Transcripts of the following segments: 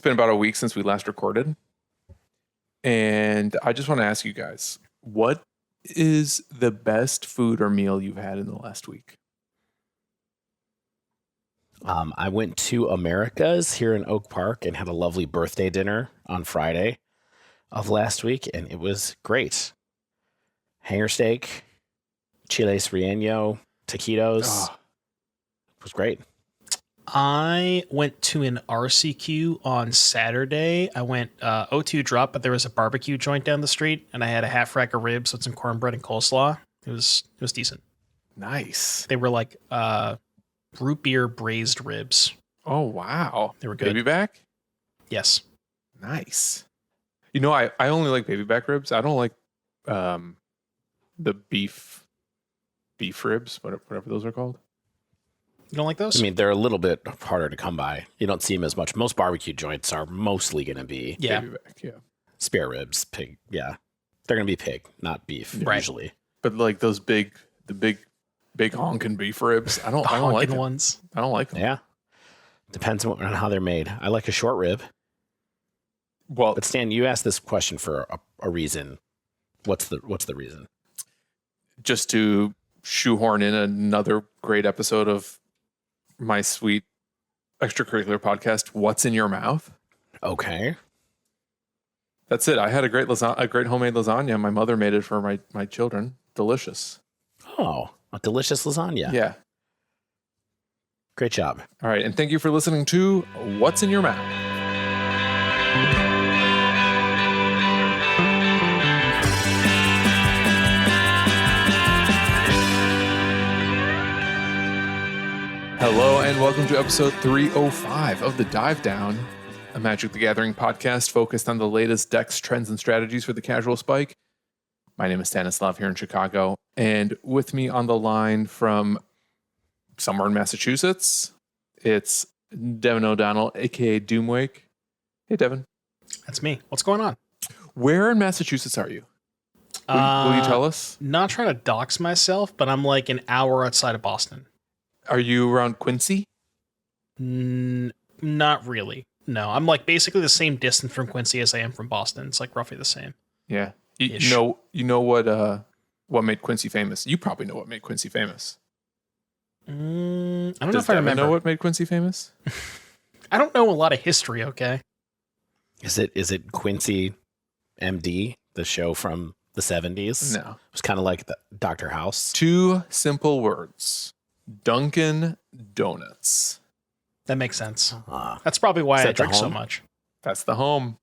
been about a week since we last recorded. And I just want to ask you guys, what is the best food or meal you've had in the last week? I went to America's here in Oak Park and had a lovely birthday dinner on Friday of last week, and it was great. Hanger steak, chiles relleno, taquitos. It was great. I went to an RCQ on Saturday. I went O2 drop, but there was a barbecue joint down the street, and I had a half rack of ribs with some cornbread and coleslaw. It was decent. Nice. They were like root beer braised ribs. Oh, wow. They were good. Baby back? Yes. Nice. You know, I only like baby back ribs. I don't like the beef ribs, whatever those are called. You don't like those? I mean, they're a little bit harder to come by. You don't see them as much. Most barbecue joints are mostly going to be baby back, yeah. Spare ribs, pig. Yeah. They're going to be pig, not beef, usually. But like those big honkin' beef ribs, I don't like them. Ones. I don't like them. Yeah. Depends on how they're made. I like a short rib. Well, but Stan, you asked this question for a reason. What's the reason? Just to shoehorn in another great episode of my sweet extracurricular podcast, What's in Your Mouth? Okay. That's it. I had a great homemade lasagna. My mother made it for my children. Delicious. Oh, a delicious lasagna. Yeah. Great job. All right. And thank you for listening to What's in Your Mouth? Hello and welcome to episode 305 of The Dive Down, a Magic the Gathering podcast focused on the latest decks, trends, and strategies for the casual spike. My name is Stanislav here in Chicago, and with me on the line from somewhere in Massachusetts, it's Devin O'Donnell, aka Doomwake. Hey, Devin. That's me. What's going on? Where in Massachusetts are you? Will you tell us? Not trying to dox myself, but I'm like an hour outside of Boston. Are you around Quincy? Not really. No, I'm like basically the same distance from Quincy as I am from Boston. It's like roughly the same. Yeah. You know what made Quincy famous? You probably know what made Quincy famous. I don't know Does if I Devin remember. know what made Quincy famous? I don't know a lot of history, okay? Is it Quincy MD, the show from the 70s? No. It was kind of like the Dr. House. 2 simple words. Dunkin' Donuts. That makes sense. That's probably why I drink so much. That's the home.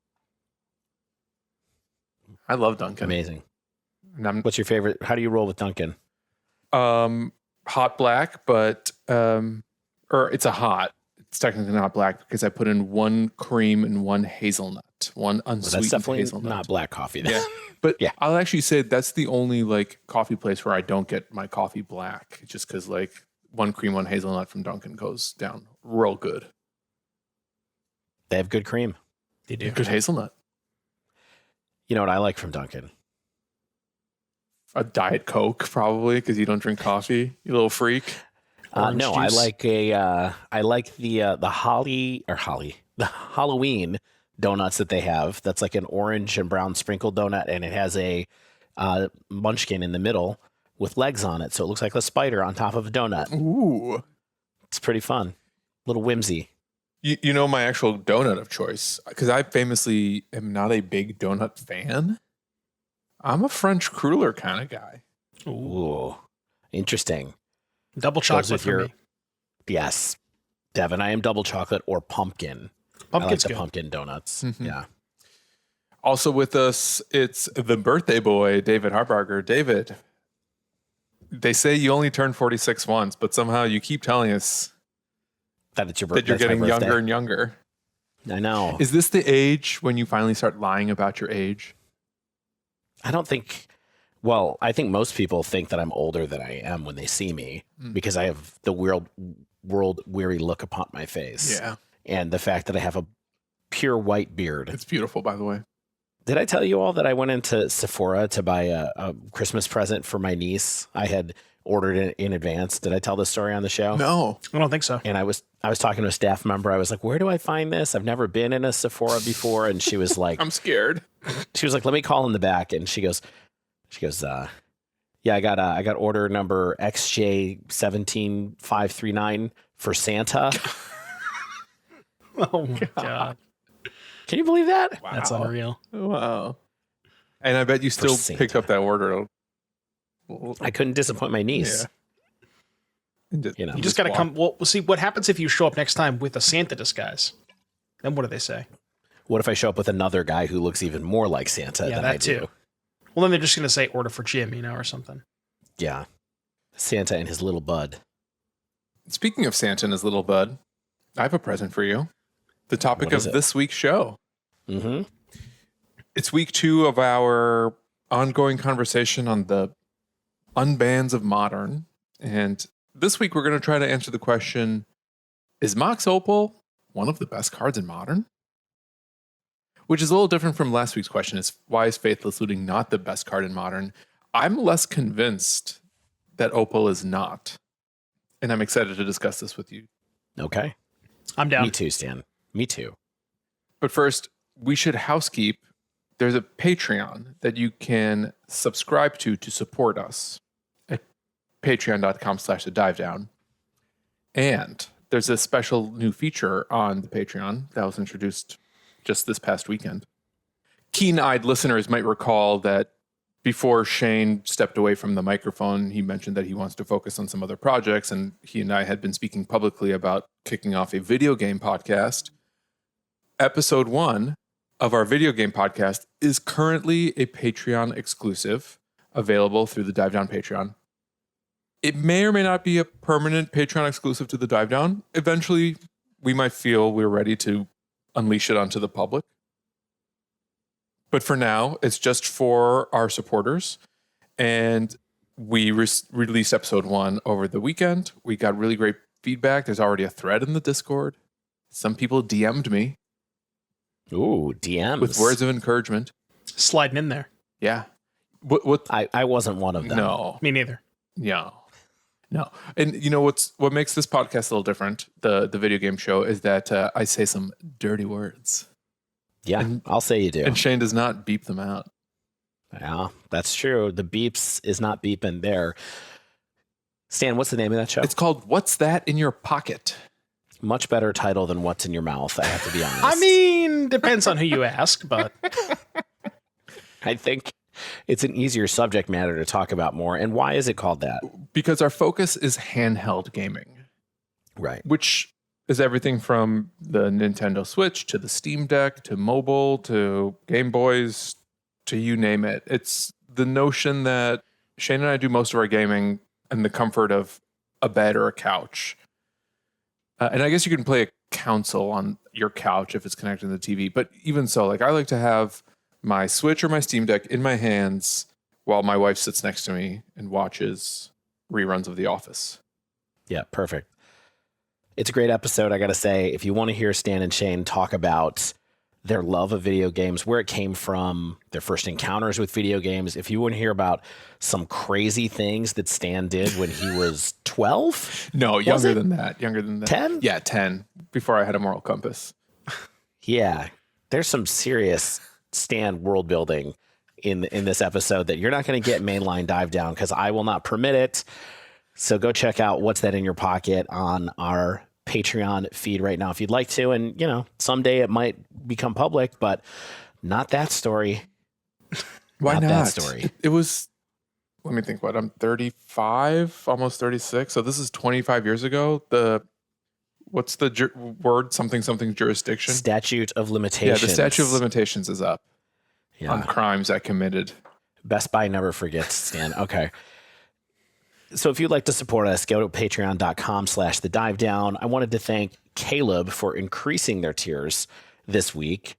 I love Dunkin'. Amazing. What's your favorite? How do you roll with Dunkin'? Hot black, but or it's a hot. It's technically not black because I put in 1 cream and 1 hazelnut, 1 unsweetened that's definitely hazelnut. Not black coffee. Then. Yeah, but yeah. I'll actually say that's the only like coffee place where I don't get my coffee black, just because like 1 cream, 1 hazelnut from Dunkin' goes down real good. They have good cream. They do. Good hazelnut. You know what I like from Dunkin'? A Diet Coke, probably, because you don't drink coffee. You little freak. No, juice. I like the Halloween donuts that they have. That's like an orange and brown sprinkled donut, and it has a munchkin in the middle with legs on it, so it looks like a spider on top of a donut. Ooh, it's pretty fun, little whimsy. You know my actual donut of choice, because I famously am not a big donut fan. I'm a French cruller kind of guy. Ooh, interesting. Double chocolate for me. Yes, Devin, I am double chocolate or pumpkin. Pumpkin's I like the good. pumpkin donuts. Mm-hmm. Yeah. Also with us, it's the birthday boy, David Harbarger. David, they say you only turn 46 once, but somehow you keep telling us that it's your birthday. That you're getting younger and younger. I know. Is this the age when you finally start lying about your age? I don't think. Well, I think most people think that I'm older than I am when they see me because I have the world weary look upon my face. Yeah. And the fact that I have a pure white beard. It's beautiful, by the way. Did I tell you all that I went into Sephora to buy a Christmas present for my niece? I had ordered it in advance. Did I tell this story on the show? No. I don't think so. And I was talking to a staff member. I was like, where do I find this? I've never been in a Sephora before. And she was like, I'm scared. she was like, let me call in the back. And she goes, yeah, I got order number XJ17539 for Santa. Oh my God. Can you believe that? Wow. That's unreal. Wow. And I bet you still picked up that order. I couldn't disappoint my niece. Yeah. You just got to come. Well, see what happens if you show up next time with a Santa disguise. Then what do they say? What if I show up with another guy who looks even more like Santa than I do? Too. Well, then they're just going to say order for Jim, or something. Yeah. Santa and his little bud. Speaking of Santa and his little bud, I have a present for you. The topic of this week's show. Mm-hmm. It's week 2 of our ongoing conversation on the unbans of modern. And this week we're going to try to answer the question, is Mox Opal one of the best cards in modern? Which is a little different from last week's question. Is why is Faithless Looting not the best card in modern? I'm less convinced that Opal is not. And I'm excited to discuss this with you. Okay. I'm down. Me too, Stan. Me too. But first, we should housekeep. There's a Patreon that you can subscribe to support us at patreon.com/thedivedown. And there's a special new feature on the Patreon that was introduced just this past weekend. Keen-eyed listeners might recall that before Shane stepped away from the microphone, he mentioned that he wants to focus on some other projects, and he and I had been speaking publicly about kicking off a video game podcast. Episode 1 of our video game podcast is currently a Patreon exclusive, available through the Dive Down Patreon. It may or may not be a permanent Patreon exclusive to the Dive Down. Eventually, we might feel we're ready to unleash it onto the public. But for now, it's just for our supporters. And we released episode 1 over the weekend. We got really great feedback. There's already a thread in the Discord. Some people DM'd me. Ooh, DMs. With words of encouragement. Sliding in there. Yeah. What? I wasn't one of them. No. Me neither. No. And you know what makes this podcast a little different, the video game show, is that I say some dirty words. Yeah, I'll say you do. And Shane does not beep them out. Yeah, that's true. The beeps is not beeping there. Stan, what's the name of that show? It's called What's That in Your Pocket? Much better title than What's in Your Mouth, I have to be honest. I mean, depends on who you ask, but I think it's an easier subject matter to talk about more. And why is it called that? Because our focus is handheld gaming. Right. Which is everything from the Nintendo Switch to the Steam Deck to mobile to Game Boys to you name it. It's the notion that Shane and I do most of our gaming in the comfort of a bed or a couch. And I guess you can play a console on your couch if it's connected to the TV. But even so, I like to have my Switch or my Steam Deck in my hands while my wife sits next to me and watches reruns of The Office. Yeah, perfect. It's a great episode, I got to say. If you want to hear Stan and Shane talk about their love of video games, where it came from, their first encounters with video games, if you want to hear about some crazy things that Stan did when he was 12? No, younger than that. 10? Yeah, 10, before I had a moral compass. Yeah, there's some serious Stan world building in this episode that you're not going to get mainline Dive Down, because I will not permit it. So go check out What's That in Your Pocket on our Patreon feed right now if you'd like to. And, someday it might become public, but not that story. Why not? That story. It was, let me think, I'm 35, almost 36. So this is 25 years ago. What's the word? Something jurisdiction? Statute of limitations. Yeah, the statute of limitations is up on crimes I committed. Best Buy never forgets, Stan. Okay. So if you'd like to support us, go to patreon.com/thedivedown. I wanted to thank Caleb for increasing their tiers this week.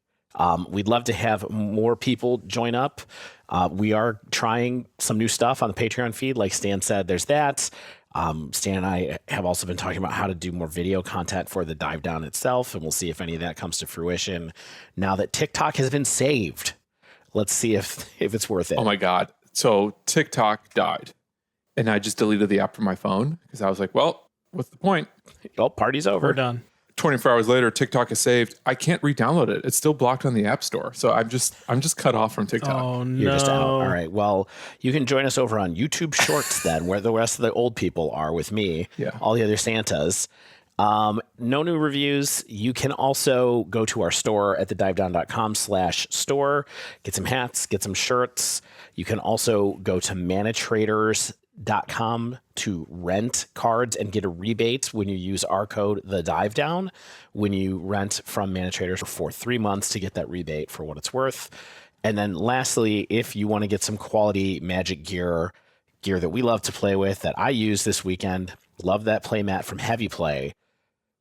We'd love to have more people join up. We are trying some new stuff on the Patreon feed. Like Stan said, there's that. Stan and I have also been talking about how to do more video content for the Dive Down itself, and we'll see if any of that comes to fruition. Now that TikTok has been saved, let's see if it's worth it. Oh my God. So TikTok died. and I just deleted the app from my phone because I was like, well, what's the point? Oh, party's over. We're done. 24 hours later, TikTok is saved. I can't re-download it. It's still blocked on the App Store. So I'm just cut off from TikTok. Oh, no. You're just out. All right. Well, you can join us over on YouTube Shorts then, where the rest of the old people are with me. Yeah. All the other Santas. No new reviews. You can also go to our store at thedivedown.com/store, get some hats, get some shirts. You can also go to manatraders.com to rent cards and get a rebate when you use our code TheDiveDown when you rent from ManaTraders for 3 months to get that rebate for what it's worth. And then lastly, if you want to get some quality Magic gear that we love to play with, that I use this weekend, love that play mat from Heavy Play,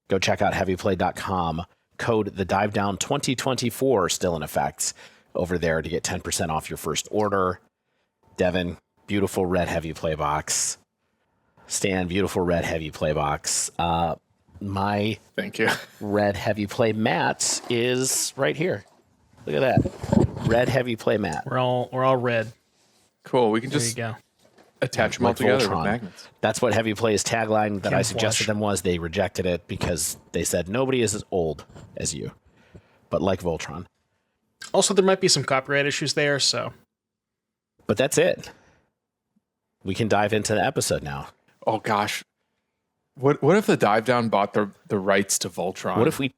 go check out heavyplay.com. Code TheDiveDown2024 still in effect over there to get 10% off your first order. Devin, beautiful red Heavy Play box. Stan, beautiful red Heavy Play box. My Thank you. red Heavy Play mat is right here. Look at that. Red Heavy Play mat. We're all red. Cool. We can There just you go. attach them all Like together Voltron. with magnets. That's what Heavy Play's tagline that I Camouflage. suggested them was. They rejected it because they said nobody is as old as you, but like Voltron. Also, there might be some copyright issues there, so But that's it. We can dive into the episode now. Oh gosh. What if the Dive Down bought the rights to Voltron? What if we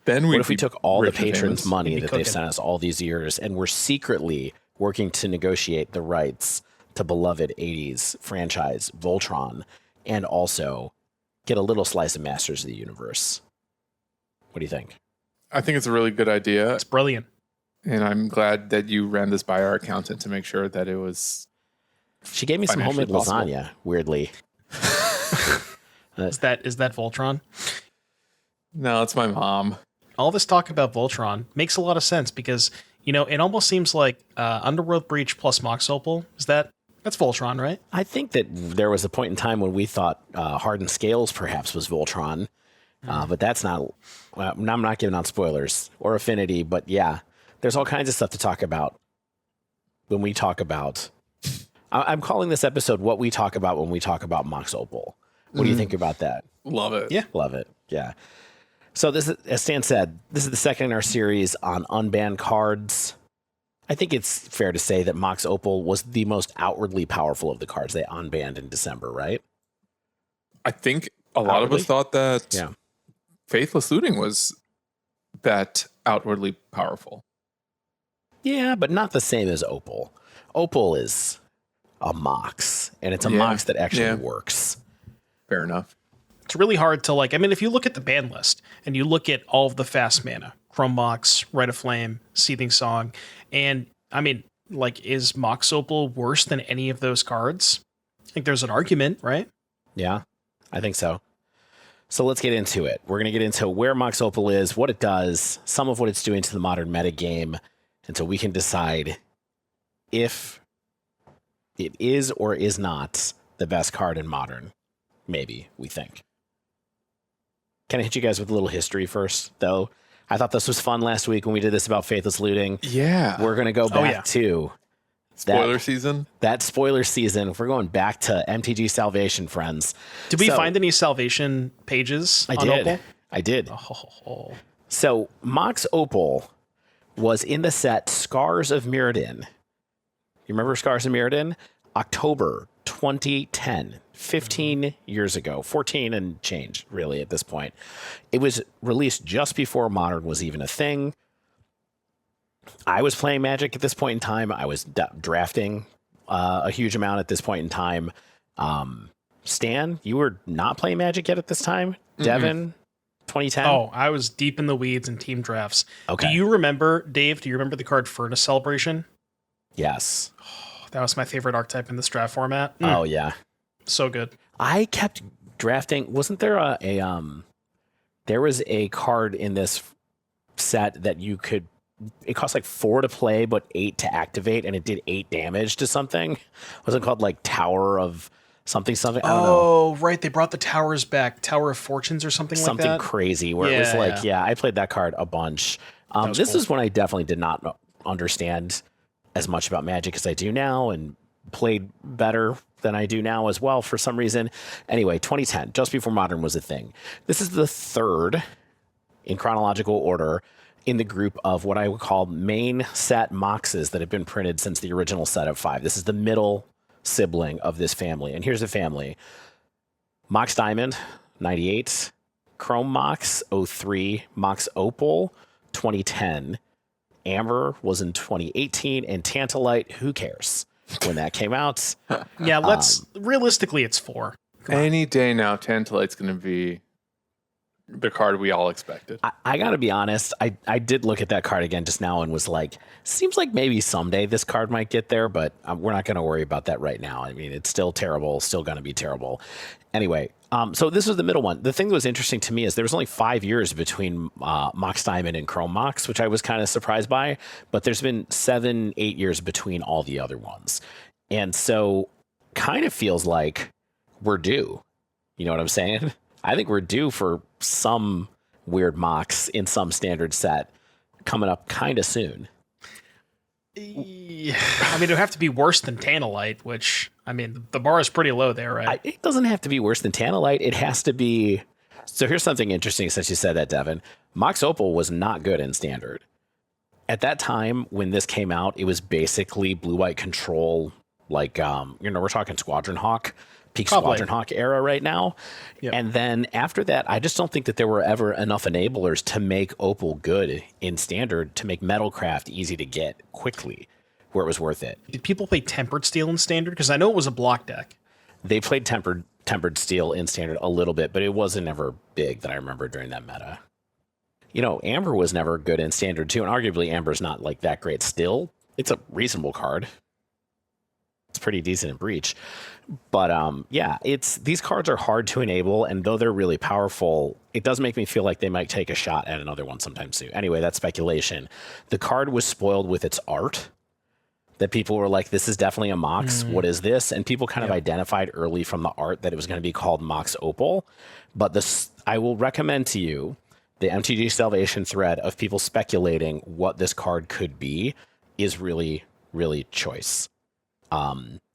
then what if we took all the rich and patrons' famous? money We'd be that they've cooking. sent us all these years and we're secretly working to negotiate the rights to beloved 80s franchise Voltron and also get a little slice of Masters of the Universe? What do you think? I think it's a really good idea, it's brilliant. and I'm glad that you ran this by our accountant to make sure that it was. She gave me some Financially homemade possible. lasagna, weirdly. Is that Voltron? No, it's my mom. All this talk about Voltron makes a lot of sense because, it almost seems like Underworld Breach plus Mox Opal. That's Voltron, right? I think that there was a point in time when we thought Hardened Scales perhaps was Voltron, but that's not. I'm not giving out spoilers or Affinity, but yeah, there's all kinds of stuff to talk about when we talk about. I'm calling this episode "What We Talk About When We Talk About Mox Opal." What do you think about that? Love it. Yeah. Love it. Yeah. So this is, as Stan said, this is the second in our series on unbanned cards. I think it's fair to say that Mox Opal was the most outwardly powerful of the cards they unbanned in December, right? I think a lot of Outwardly? us thought that Yeah. Faithless Looting was that outwardly powerful. Yeah, but not the same as Opal. Opal is a Mox, and it's a Yeah. Mox that actually Yeah. works. Fair enough. It's really hard to if you look at the ban list and you look at all of the fast mana, Chrome Mox, Rite of Flame, Seething Song, and is Mox Opal worse than any of those cards? I think there's an argument, right? Yeah, I think so. So let's get into it. We're going to get into where Mox Opal is, what it does, some of what it's doing to the modern metagame, until we can decide if it is or is not the best card in Modern. Maybe, we think. Can I hit you guys with a little history first, though? I thought this was fun last week when we did this about Faithless Looting. Yeah. We're going to go back yeah. to Spoiler season. that spoiler season. We're going back to MTG Salvation, friends. Did we So- find any salvation pages I on did. Opal? I did. Oh. So Mox Opal was in the set Scars of Mirrodin. You remember Scars of Mirrodin? October 2010, 15 years ago, 14 and change, really, at this point. It was released just before Modern was even a thing. I was playing Magic at this point in time. I was drafting a huge amount at this point in time. Stan, you were not playing Magic yet at this time? Devin, 2010? Oh, I was deep in the weeds in team drafts. Okay. Do you remember, Dave, the card Furnace Celebration? Yes. That was my favorite archetype in this draft format. Oh, yeah. So good. I kept drafting. Wasn't there there was a card in this set that you could, it cost like 4 to play, but 8 to activate, and it did 8 damage to something. Was it called like Tower of something? I don't know. Oh, right. They brought the towers back. Tower of Fortunes or something like Something that. crazy where it was Yeah. like, yeah, I played that card a bunch. was This cool. is when I definitely did not understand as much about Magic as I do now. And played better than I do now as well for some reason. Anyway, 2010, just before Modern was a thing. This is the third in chronological order in the group of what I would call main set Moxes that have been printed since the original set of 5. This is the middle sibling of this family. And here's the family. Mox Diamond, 98. Chrome Mox, 03. Mox Opal, 2010. Amber was in 2018. And Tantalite, who cares when that came out? Yeah, realistically, it's 4. Any day now, Tantalite's going to be the card we all expected. I got to be honest. I did look at that card again just now and was like, seems like maybe someday this card might get there, but we're not going to worry about that right now. I mean, it's still terrible, still going to be terrible. Anyway, so this was the middle one. The thing that was interesting to me is there was only 5 years between Mox Diamond and Chrome Mox, which I was kind of surprised by, but there's been 7, 8 years between all the other ones. And so kind of feels like we're due. You know what I'm saying? I think we're due for some weird Mox in some standard set coming up kind of soon. Yeah. I mean, it would have to be worse than Tantalite, which, I mean, the bar is pretty low there, right? It doesn't have to be worse than Tantalite. It has to be. So here's something interesting since you said that, Devin. Mox Opal was not good in standard. At that time, when this came out, it was basically blue-white control, like, we're talking Squadron Hawk. Peak Squadron Hawk era right now. Yep. And then after that, I just don't think that there were ever enough enablers to make Opal good in standard, to make Metalcraft easy to get quickly, where it was worth it. Did people play Tempered Steel in standard? Because I know it was a block deck. They played Tempered Steel in standard a little bit, but it wasn't ever big that I remember during that meta. Amber was never good in standard too, and arguably Amber's not like that great still. It's a reasonable card. It's pretty decent in Breach. But these cards are hard to enable, and though they're really powerful, it does make me feel like they might take a shot at another one sometime soon. Anyway, that's speculation. The card was spoiled with its art, that people were like, this is definitely a Mox. What is this? And people kind of identified early from the art that it was going to be called Mox Opal. But I will recommend to you the MTG Salvation thread of people speculating what this card could be is really, really choice.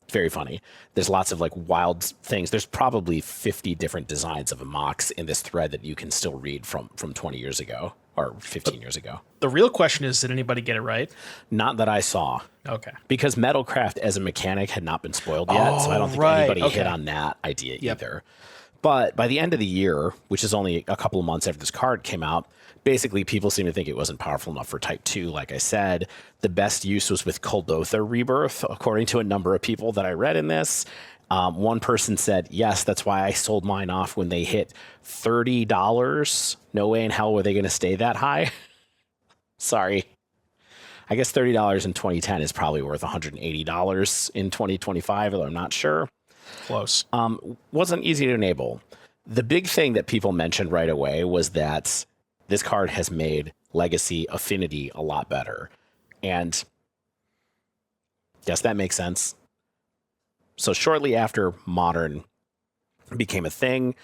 Very funny. There's lots of like wild things. There's probably 50 different designs of a Mox in this thread that you can still read from 20 years ago or 15 years ago. The real question is, did anybody get it right? Not that I saw. Okay. Because Metalcraft as a mechanic had not been spoiled yet, so I don't think anybody hit on that idea either. But by the end of the year, which is only a couple of months after this card came out, basically people seem to think it wasn't powerful enough for Type 2. Like I said, the best use was with Kuldotha Rebirth, according to a number of people that I read in this. One person said, yes, that's why I sold mine off when they hit $30. No way in hell were they going to stay that high. Sorry. I guess $30 in 2010 is probably worth $180 in 2025, although I'm not sure. Close. Wasn't easy to enable. The big thing that people mentioned right away was that this card has made Legacy Affinity a lot better. And yes, that makes sense. So shortly after Modern became a thing,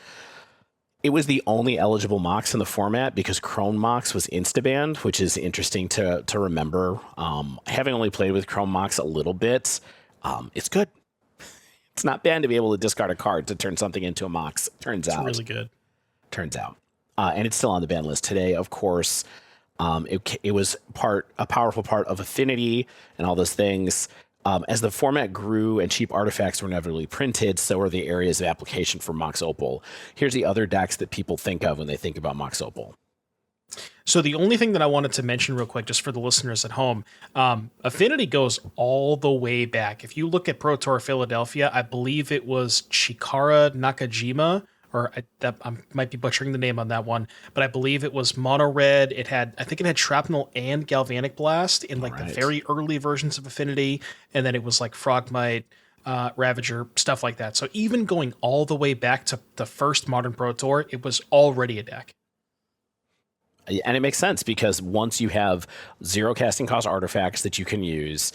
it was the only eligible Mox in the format because Chrome Mox was instabanned, which is interesting to remember. Having only played with Chrome Mox a little bit, it's good. It's not bad to be able to discard a card to turn something into a Mox. Turns out. It's really good. Turns out. And it's still on the ban list today, of course. It was a powerful part of Affinity and all those things. As the format grew and cheap artifacts were inevitably printed, so are the areas of application for Mox Opal. Here's the other decks that people think of when they think about Mox Opal. So the only thing that I wanted to mention real quick, just for the listeners at home, Affinity goes all the way back. If you look at Pro Tour Philadelphia, I believe it was Chikara Nakajima, or I might be butchering the name on that one, but I believe it was mono red. I think it had Shrapnel and Galvanic Blast in the very early versions of Affinity, and then it was like Frogmite, Ravager, stuff like that. So even going all the way back to the first Modern Pro Tour, it was already a deck. And it makes sense because once you have 0 casting cost artifacts that you can use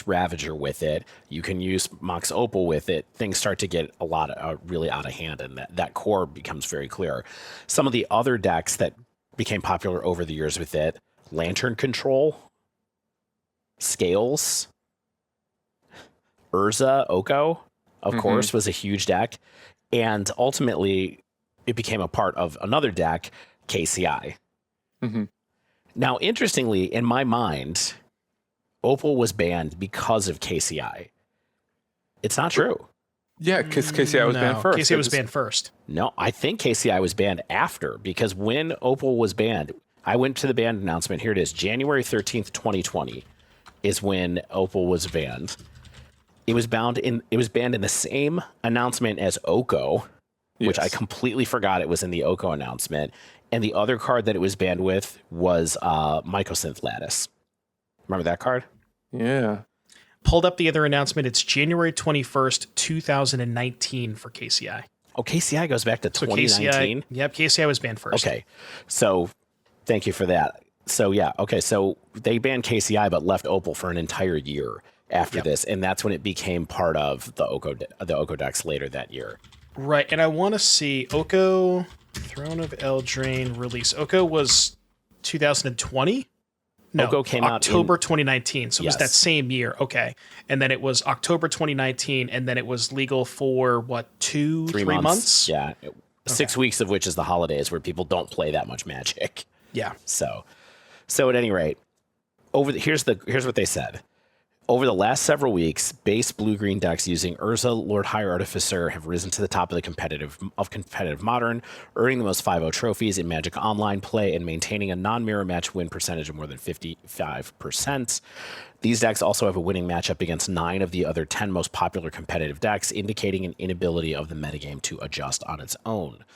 Ravager with it, you can use Mox Opal with it, things start to get a lot really out of hand, and that core becomes very clear. Some of the other decks that became popular over the years with it, Lantern Control, Scales, Urza Oko, of course, was a huge deck. And ultimately, it became a part of another deck, KCI. Now, interestingly, in my mind, Opal was banned because of KCI. It's not true. Yeah, because KCI was banned first. KCI was banned first. No, I think KCI was banned after, because when Opal was banned, I went to the ban announcement. Here it is. January 13th, 2020 is when Opal was banned. It was banned in the same announcement as Oko, which I completely forgot it was in the Oko announcement. And the other card that it was banned with was Mycosynth Lattice. Remember that card? Yeah. Pulled up the other announcement. It's January 21st, 2019 for KCI. Oh, KCI goes back to 2019? KCI was banned first. Okay. So thank you for that. So yeah, okay. So they banned KCI but left Opal for an entire year after this, and that's when it became part of the Oko decks later that year. Right, and I want to see Oko Throne of Eldraine release. Oko was 2020? No, Oko came out October 2019. So it was that same year. Okay. And then it was October 2019, and then it was legal for what, three months? Yeah. 6 weeks of which is the holidays, where people don't play that much Magic. Yeah. So at any rate, here's what they said. Over the last several weeks, base blue-green decks using Urza, Lord High Artificer have risen to the top of the competitive Modern, earning the most 5-0 trophies in Magic Online play and maintaining a non-mirror match win percentage of more than 55%. These decks also have a winning matchup against 9 of the other 10 most popular competitive decks, indicating an inability of the metagame to adjust on its own.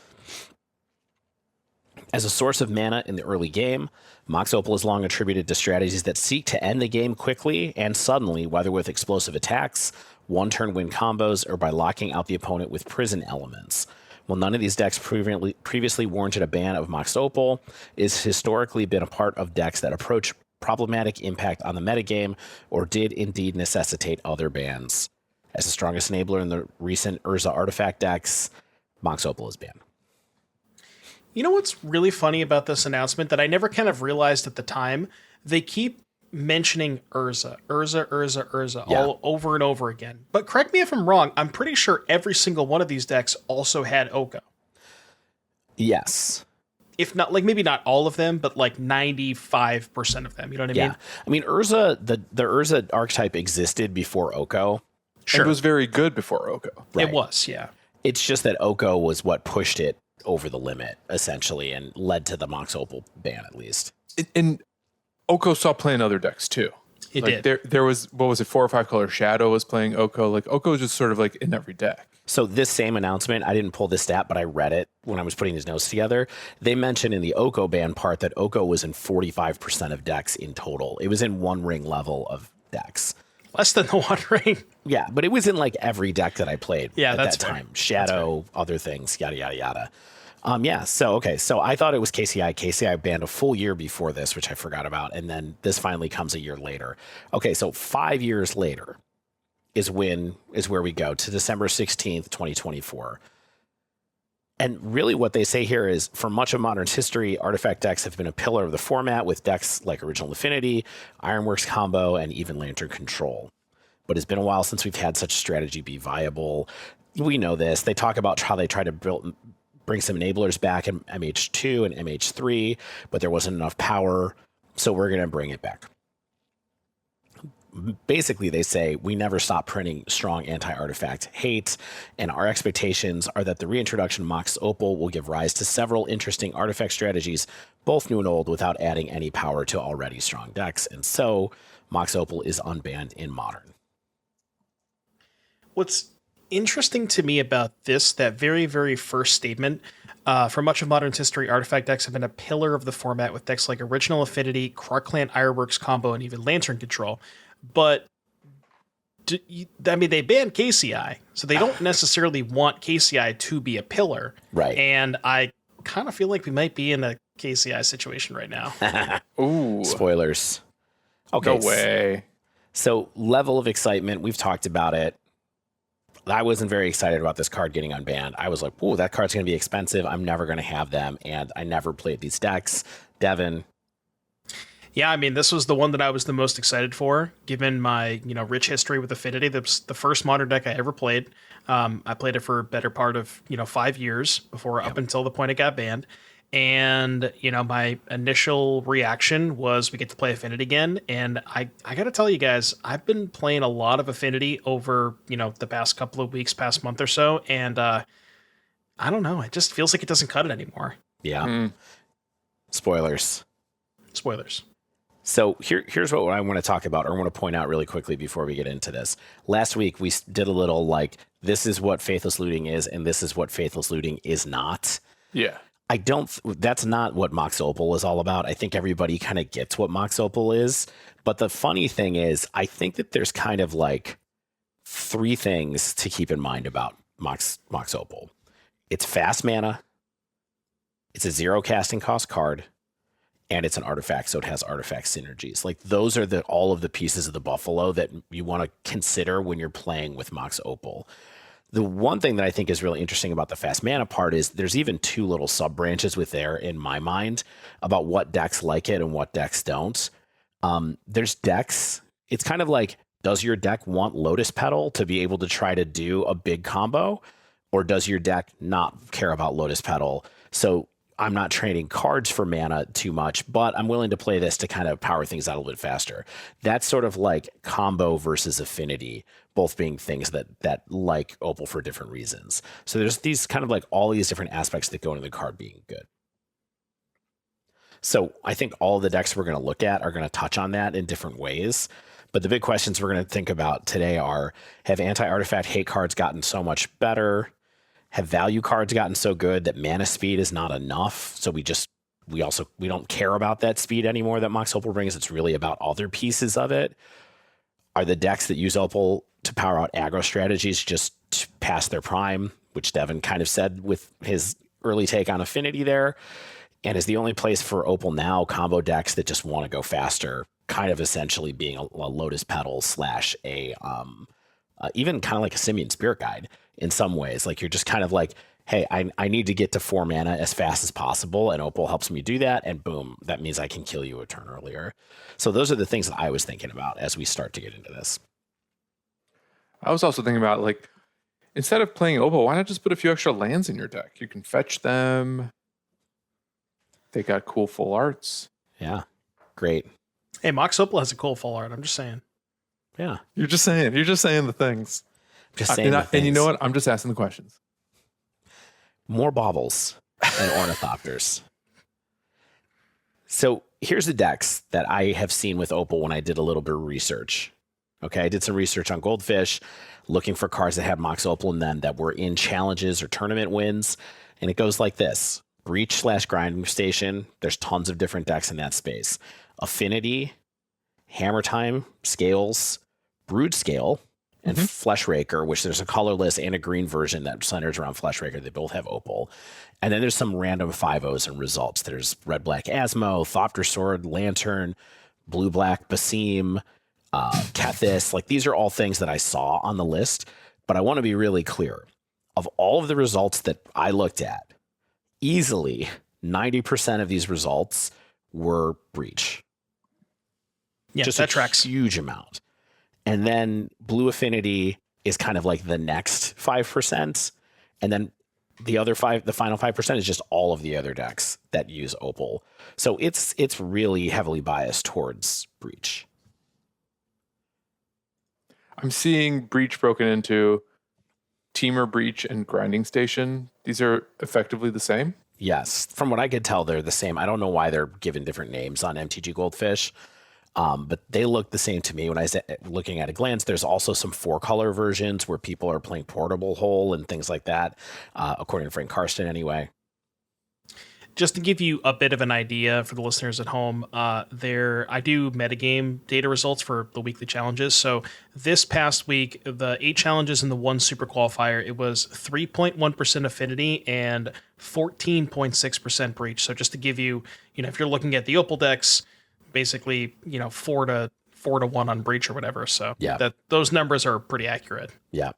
As a source of mana in the early game, Mox Opal is long attributed to strategies that seek to end the game quickly and suddenly, whether with explosive attacks, one-turn win combos, or by locking out the opponent with prison elements. While none of these decks previously warranted a ban of Mox Opal, it has historically been a part of decks that approach problematic impact on the metagame or did indeed necessitate other bans. As the strongest enabler in the recent Urza artifact decks, Mox Opal is banned. You know what's really funny about this announcement that I never kind of realized at the time? They keep mentioning Urza all over and over again. But correct me if I'm wrong, I'm pretty sure every single one of these decks also had Oko. Yes. If not, like maybe not all of them, but like 95% of them. You know what I mean? I mean, Urza, the Urza archetype existed before Oko. Sure. It was very good before Oko. Right. It was, yeah. It's just that Oko was what pushed it over the limit, essentially, and led to the Mox Opal ban, at least. And Oko saw playing other decks, too. It did. There was, 4 or 5 color Shadow was playing Oko. Like, Oko was just sort of like in every deck. So this same announcement, I didn't pull this stat, but I read it when I was putting these notes together. They mentioned in the Oko ban part that Oko was in 45% of decks in total. It was in one ring level of decks. Less than the One Ring. Yeah, but it was in like every deck that I played at that's that fair. time. Shadow, other things, yada, yada, yada. So I thought it was KCI. KCI banned a full year before this, which I forgot about, and then this finally comes a year later. Okay, so 5 years later is where we go to December 16th, 2024. And really what they say here is, for much of Modern's history, artifact decks have been a pillar of the format, with decks like Original Affinity, Ironworks Combo, and even Lantern Control. But it's been a while since we've had such strategy be viable. We know this. They talk about how they try to bring some enablers back in MH2 and MH3, but there wasn't enough power, so we're going to bring it back. Basically, they say, we never stop printing strong anti-artifact hate, and our expectations are that the reintroduction of Mox Opal will give rise to several interesting artifact strategies, both new and old, without adding any power to already strong decks, and so Mox Opal is unbanned in Modern. What's interesting to me about this, that very, very first statement, for much of Modern's history, artifact decks have been a pillar of the format, with decks like Original Affinity, Krark-Clan Ironworks Combo, and even Lantern Control. But they banned KCI, so they don't necessarily want KCI to be a pillar. Right. And I kind of feel like we might be in a KCI situation right now. Ooh. Spoilers. Okay. No way. So level of excitement, we've talked about it. I wasn't very excited about this card getting unbanned. I was like, "Ooh, that card's going to be expensive. I'm never going to have them," and I never played these decks. Devin. Yeah, I mean, this was the one that I was the most excited for, given my rich history with Affinity. That was the first modern deck I ever played. I played it for a better part of 5 years before, up until the point it got banned. And my initial reaction was we get to play Affinity again, and I got to tell you guys, I've been playing a lot of Affinity over the past couple of weeks, past month or so, and I don't know, it just feels like it doesn't cut it anymore. Yeah. Spoilers. So here's what I want to talk about, or I want to point out really quickly before we get into this. Last week, we did a little this is what Faithless Looting is, and this is what Faithless Looting is not. Yeah. That's not what Mox Opal is all about. I think everybody kind of gets what Mox Opal is. But the funny thing is, I think that there's kind of three things to keep in mind about Mox Opal. It's fast mana, it's a 0 casting cost card, and it's an artifact, so it has artifact synergies. Those are all of the pieces of the buffalo that you want to consider when you're playing with Mox Opal. The one thing that I think is really interesting about the fast mana part is there's even two little sub branches with there in my mind about what decks like it and what decks don't. There's decks. It's kind of does your deck want Lotus Petal to be able to try to do a big combo, or does your deck not care about Lotus Petal? So I'm not trading cards for mana too much, but I'm willing to play this to kind of power things out a little bit faster. That's sort of combo versus affinity, both being things that like Opal for different reasons. So there's these kind of all these different aspects that go into the card being good. So I think all the decks we're going to look at are going to touch on that in different ways. But the big questions we're going to think about today are, have anti-artifact hate cards gotten so much better? Have value cards gotten so good that mana speed is not enough? So we don't care about that speed anymore that Mox Opal brings. It's really about other pieces of it. Are the decks that use Opal to power out aggro strategies just past their prime, which Devin kind of said with his early take on Affinity there? And is the only place for Opal now combo decks that just want to go faster, kind of essentially being a Lotus Petal / even kind of like a Simian Spirit Guide in some ways. You're just kind of hey, I need to get to 4 mana as fast as possible, and Opal helps me do that, and boom, that means I can kill you a turn earlier. So those are the things that I was thinking about as we start to get into this. I was also thinking about instead of playing Opal, why not just put a few extra lands in your deck? You can fetch them. They got cool full arts. Yeah, great. Hey, Mox Opal has a cool full art. I'm just saying. Yeah. You're just saying the things. Just saying the things. And you know what? I'm just asking the questions. More baubles and ornithopters. So here's the decks that I have seen with Opal when I did a little bit of research. Okay, I did some research on Goldfish, looking for cards that had Mox Opal in them that were in challenges or tournament wins. And it goes like this. Breach / Grinding Station. There's tons of different decks in that space. Affinity, Hammer Time, Scales, Broodscale, and Fleshraker, which there's a colorless and a green version that centers around Fleshraker. They both have Opal. And then there's some random 5-0s and results. There's Red Black Asmo, Thopter Sword, Lantern, Blue Black Basim, Kethis. These are all things that I saw on the list. But I want to be really clear. Of all of the results that I looked at, easily 90% of these results were Breach. Yeah, just that tracks. Huge amount. And then Blue Affinity is kind of the next 5%. And then the final 5% is just all of the other decks that use Opal. So it's really heavily biased towards Breach. I'm seeing Breach broken into Temur Breach and Grinding Station. These are effectively the same? Yes. From what I could tell, they're the same. I don't know why they're given different names on MTG Goldfish. But they look the same to me when I was looking at a glance. There's also some 4-color versions where people are playing Portable Hole and things like that, according to Frank Karsten anyway. Just to give you a bit of an idea for the listeners at home, I do metagame data results for the weekly challenges. So this past week, the 8 challenges and the 1 super qualifier, it was 3.1% Affinity and 14.6% Breach. So just to give you, if you're looking at the Opal decks, basically, 4 to 1 on Breach or whatever. So yeah, those numbers are pretty accurate. Yeah.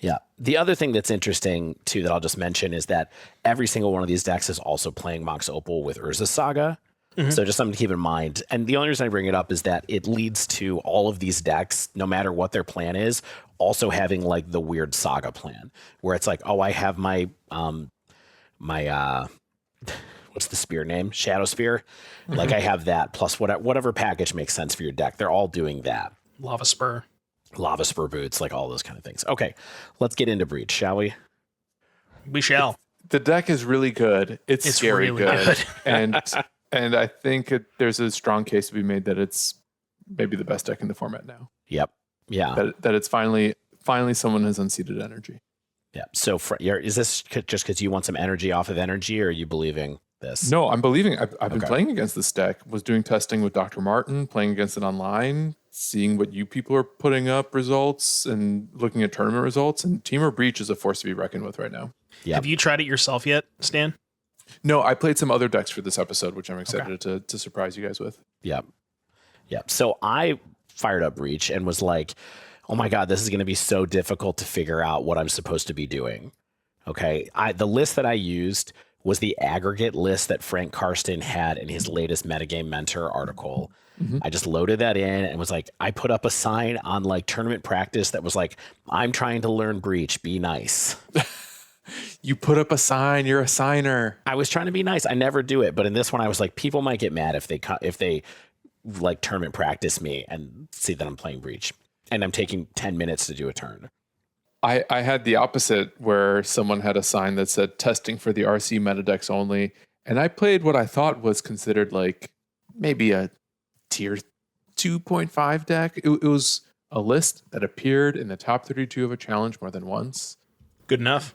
Yeah. The other thing that's interesting, too, that I'll just mention is that every single one of these decks is also playing Mox Opal with Urza's Saga. So just something to keep in mind. And the only reason I bring it up is that it leads to all of these decks, no matter what their plan is, also having like the weird saga plan where it's like, oh, I have my what's the spear name? Shadow Spear. Like I have that plus whatever package makes sense for your deck. They're all doing that. Lava Spur boots, like all those kind of things. Okay, let's get into Breach, shall we? We shall. The deck is really good. It's scary really good. And I think there's a strong case to be made that it's maybe the best deck in the format now. Yep. Yeah. That it's finally someone has unseated energy. Yeah. So is this just because you want some energy off of energy, or are you believing this? No, I'm believing. I've been playing against this deck. Was doing testing with Dr. Martin, playing against it online, seeing what you people are putting up results, and looking at tournament results. And Temur Breach is a force to be reckoned with right now. Yep. Have you tried it yourself yet, Stan? No, I played some other decks for this episode, which I'm excited to surprise you guys with. Yep. Yep. So I fired up Breach and was like, oh my God, this is going to be so difficult to figure out what I'm supposed to be doing. Okay. The list that I used was the aggregate list that Frank Karsten had in his latest Metagame Mentor article. I just loaded that in and was like, I put up a sign on like tournament practice that was like, I'm trying to learn Breach, be nice. You put up a sign, you're a signer. I was trying to be nice. I never do it. But in this one, I was like, people might get mad if they like tournament practice me and see that I'm playing Breach and I'm taking 10 minutes to do a turn. I had the opposite where someone had a sign that said testing for the RC meta decks only. And I played what I thought was considered like maybe a tier 2.5 deck. It was a list that appeared in the top 32 of a challenge more than once. Good enough.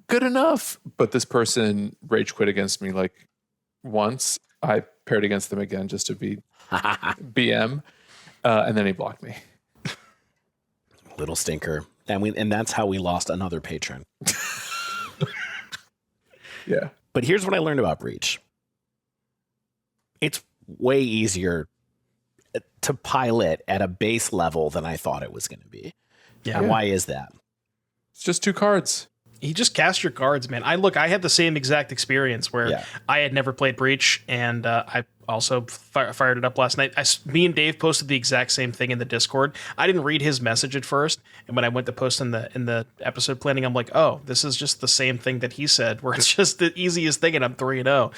Good enough. But this person rage quit against me like once. I paired against them again just to be BM. And then he blocked me. Little stinker. And that's how we lost another patron. Yeah. But here's what I learned about Breach. It's way easier to pilot at a base level than I thought it was going to be. Yeah. And why is that? It's just 2 cards. You just cast your cards, man. I had the same exact experience where I had never played Breach, and I also fired it up last night. Me and Dave posted the exact same thing in the Discord. I didn't read his message at first, and when I went to post in the episode planning, I'm like, oh, this is just the same thing that he said, where it's just the easiest thing, and I'm 3-0.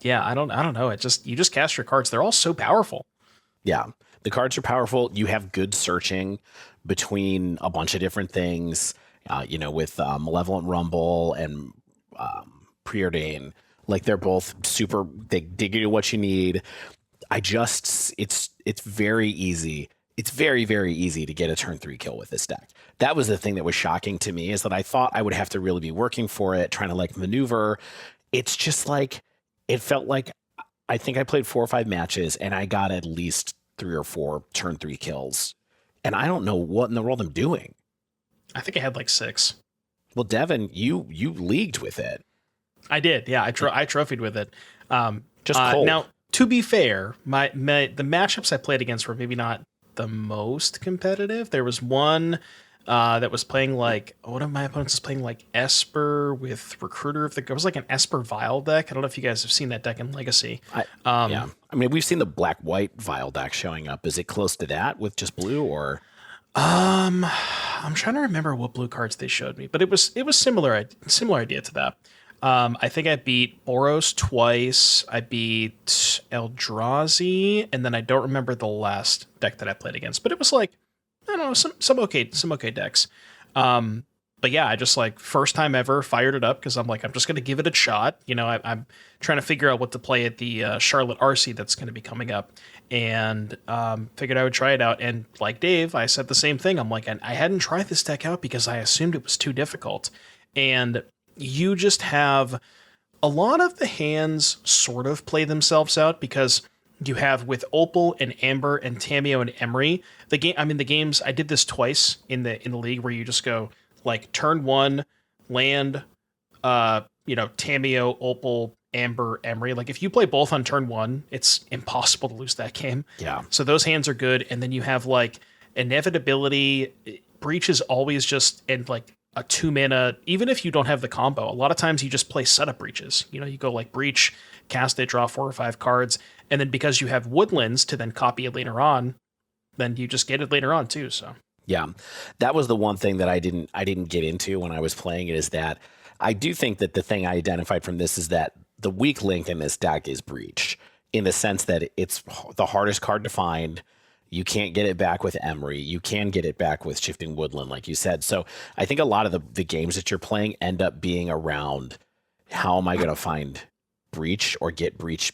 Yeah, I don't know. You just cast your cards. They're all so powerful. Yeah, the cards are powerful. You have good searching between a bunch of different things. With Malevolent Rumble and Preordain, like they're both super. They dig you what you need. It's very easy. It's very, very easy to get a turn 3 kill with this deck. That was the thing that was shocking to me, is that I thought I would have to really be working for it, trying to like maneuver. It's just like, it felt like I think I played 4 or 5 matches and I got at least 3 or 4 turn 3 kills, and I don't know what in the world I'm doing. I think I had like 6. Well, Devin, you leagued with it. I did. Yeah, I trophied with it. Just cold. Now, to be fair, the matchups I played against were maybe not the most competitive. There was one that was playing like, one of my opponents was playing like Esper with Recruiter of the. It was like an Esper Vile deck. I don't know if you guys have seen that deck in Legacy. Yeah. I mean, we've seen the black-white Vile deck showing up. Is it close to that with just blue, or? I'm trying to remember what blue cards they showed me, but it was similar idea to that. I think I beat Boros twice. I beat Eldrazi, and then I don't remember the last deck that I played against. But it was like, I don't know, some okay decks. But yeah, I just like first time ever fired it up because I'm like, I'm just gonna give it a shot. I'm trying to figure out what to play at the Charlotte RC that's going to be coming up, and figured I would try it out. And like Dave, I said the same thing. I'm like, I hadn't tried this deck out because I assumed it was too difficult. And you just have a lot of the hands sort of play themselves out because you have with Opal and Amber and Tamiyo and Emery the games. I did this twice in the league where you just go like turn 1 land, Tamiyo, Opal, Amber, Emery. Like if you play both on turn 1, it's impossible to lose that game. Yeah. So those hands are good. And then you have like Inevitability. Breach is always just in like a 2 mana, even if you don't have the combo. A lot of times you just play setup breaches. You go like Breach, cast it, draw 4 or 5 cards, and then because you have woodlands to then copy it later on, then you just get it later on too. So Yeah, that was the one thing that I didn't get into when I was playing it, is that I do think that the thing I identified from this is that the weak link in this deck is Breach, in the sense that it's the hardest card to find. You can't get it back with Emery. You can get it back with Shifting Woodland, like you said. So I think a lot of the games that you're playing end up being around, how am I going to find Breach or get Breach,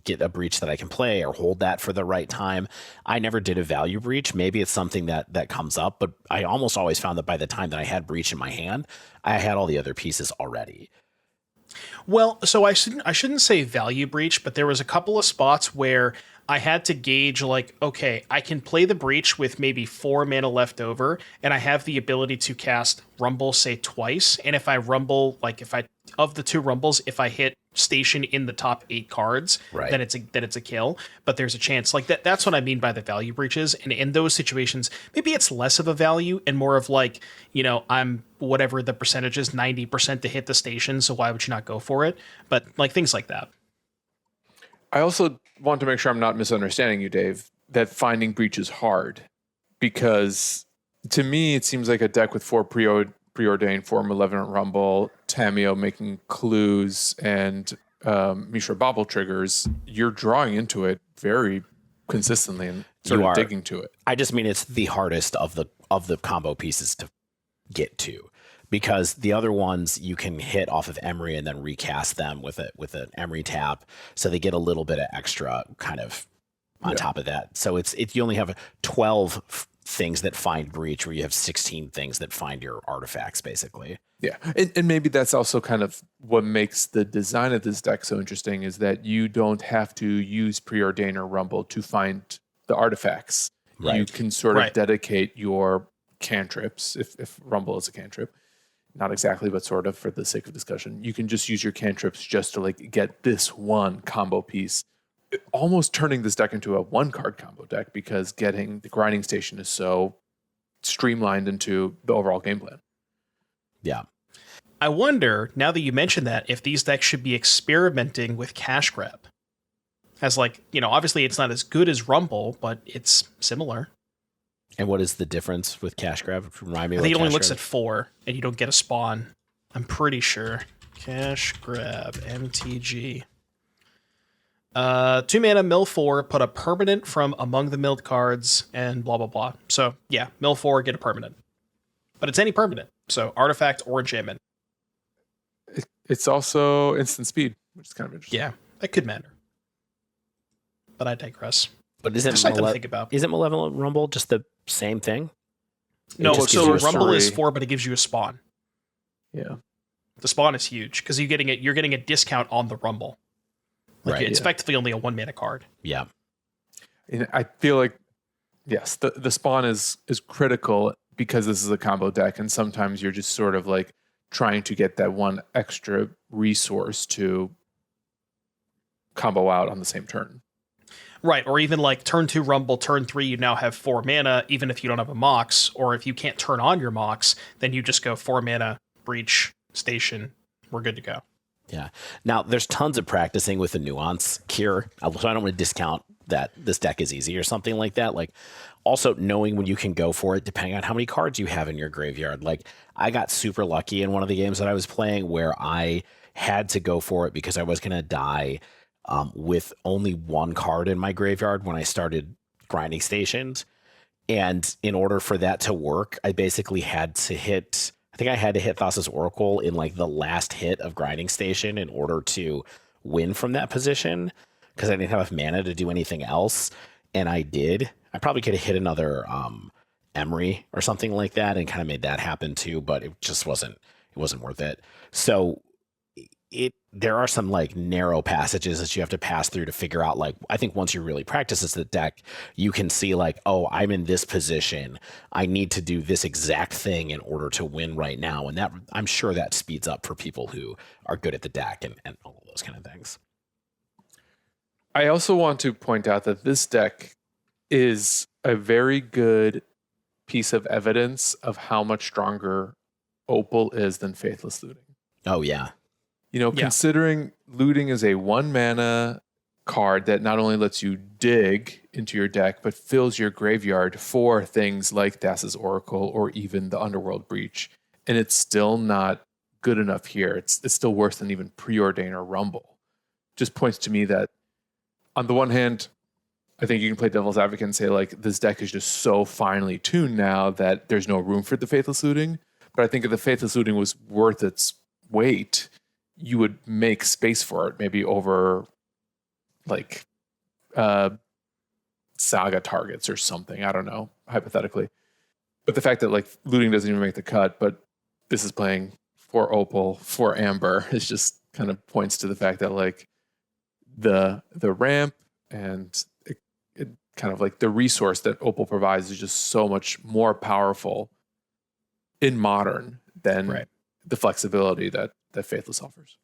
get a Breach that I can play or hold that for the right time. I never did a value Breach. Maybe it's something that comes up, but I almost always found that by the time that I had Breach in my hand, I had all the other pieces already. well, so I shouldn't say value breach, but there was a couple of spots where I had to gauge, like, okay, I can play the breach with maybe 4 mana left over, and I have the ability to cast Rumble, say, twice. And if I rumble, of the 2 rumbles, if I hit station in the top 8 cards, Right. then it's a kill. But there's a chance, like that. That's what I mean by the value breaches. And in those situations, maybe it's less of a value and more of like, I'm whatever the percentage is, 90% to hit the station. So why would you not go for it? But like things like that. I also want to make sure I'm not misunderstanding you, Dave, that finding Breach is hard, because to me, it seems like a deck with 4 preordained, 4 Malevolent Rumble, Tameo making clues, and Mishra Bobble triggers. You're drawing into it very consistently and sort of digging to it. I just mean it's the hardest of the combo pieces to get to, because the other ones you can hit off of Emery and then recast them with an Emery tap, so they get a little bit of extra kind of on top of that. So it's you only have 12 things that find Breach, where you have 16 things that find your artifacts, basically. Yeah, and maybe that's also kind of what makes the design of this deck so interesting, is that you don't have to use Preordain or Rumble to find the artifacts. Right. You can sort of dedicate your cantrips, if Rumble is a cantrip. Not exactly, but sort of, for the sake of discussion. You can just use your cantrips just to like get this one combo piece, almost turning this deck into a 1-card combo deck, because getting the grinding station is so streamlined into the overall game plan. Yeah. I wonder, now that you mention that, if these decks should be experimenting with cash grab. As like, obviously it's not as good as Rumble, but it's similar. And what is the difference with cash grab? Remind me. I think it only looks at 4, and you don't get a spawn. I'm pretty sure. Cash grab, MTG. 2 mana, mill 4, put a permanent from among the milled cards, and blah, blah, blah. So, yeah, mill 4, get a permanent. But it's any permanent. So, artifact or enchantment. It's also instant speed, which is kind of interesting. Yeah, that could matter. But I digress. But isn't something to think about. Isn't Malevolent Rumble just the same thing? No, so Rumble 3. is 4, but it gives you a spawn. Yeah. The spawn is huge, because you're getting a discount on the Rumble. It's effectively only a 1 mana card. Yeah. And I feel like, yes, the spawn is critical, because this is a combo deck, and sometimes you're just sort of like trying to get that one extra resource to combo out on the same turn. Right, or even like turn 2 Rumble, turn 3 you now have 4 mana, even if you don't have a Mox, or if you can't turn on your Mox, then you just go 4 mana, Breach, Station, we're good to go. Yeah. Now, there's tons of practicing with the nuance here, so I don't want to discount that this deck is easy or something like that. Like, also knowing when you can go for it, depending on how many cards you have in your graveyard. Like, I got super lucky in one of the games that I was playing where I had to go for it because I was going to die with only 1 card in my graveyard when I started grinding stations. And in order for that to work, I basically had to hit... I think I had to hit Thassa's Oracle in like the last hit of grinding station in order to win from that position, because I didn't have enough mana to do anything else. And I did. I probably could have hit another Emery or something like that and kind of made that happen too, but it just wasn't worth it. So there are some like narrow passages that you have to pass through to figure out, like, I think once you really practice this the deck, you can see like, oh, I'm in this position. I need to do this exact thing in order to win right now. And that, I'm sure that speeds up for people who are good at the deck and all of those kind of things. I also want to point out that this deck is a very good piece of evidence of how much stronger Opal is than Faithless Looting. Oh, yeah. Yeah. Considering looting is a 1 mana card that not only lets you dig into your deck, but fills your graveyard for things like Thassa's Oracle or even the Underworld Breach. And it's still not good enough here. It's still worse than even Preordain or Rumble. Just points to me that on the one hand, I think you can play devil's advocate and say, like, this deck is just so finely tuned now that there's no room for the Faithless Looting. But I think if the Faithless Looting was worth its weight, you would make space for it, maybe over like Saga targets or something. I don't know, hypothetically. But the fact that like looting doesn't even make the cut, but this is playing for Opal, for Amber, is just kind of points to the fact that like the ramp and it kind of like the resource that Opal provides is just so much more powerful in modern than the flexibility that Faithless offers.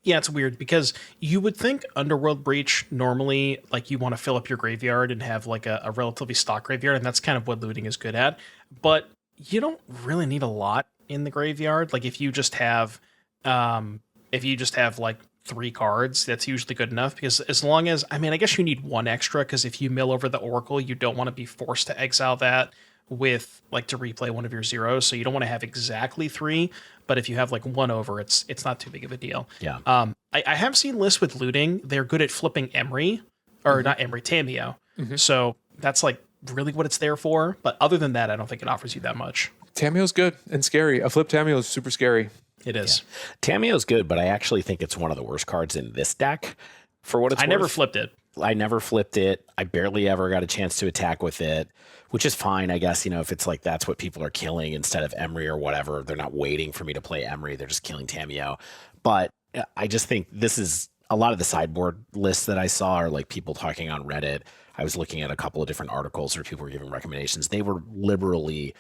Yeah, it's weird because you would think Underworld Breach normally, like, you want to fill up your graveyard and have like a relatively stock graveyard, and that's kind of what looting is good at. But you don't really need a lot in the graveyard. Like if you just have like 3 cards, that's usually good enough, because as long as, I mean, I guess you need 1 extra, because if you mill over the Oracle, you don't want to be forced to exile that with like to replay one of your zeros, so you don't want to have exactly 3, but if you have like 1 over, it's not too big of a deal. Yeah. I have seen lists with looting. They're good at flipping Emery, or not Emery, Tameo. So that's like really what it's there for. But other than that, I don't think it offers you that much. Tameo's good and scary. A flip Tameo is super scary. It is. Yeah. Tameo's good, but I actually think it's one of the worst cards in this deck. For what it's worth. I never flipped it. I never flipped it. I barely ever got a chance to attack with it, which is fine, I guess. You know, if it's like that's what people are killing instead of Emery or whatever, they're not waiting for me to play Emery. They're just killing Tameo. But I just think this is a lot of the sideboard lists that I saw are like people talking on Reddit. I was looking at a couple of different articles where people were giving recommendations. They were liberally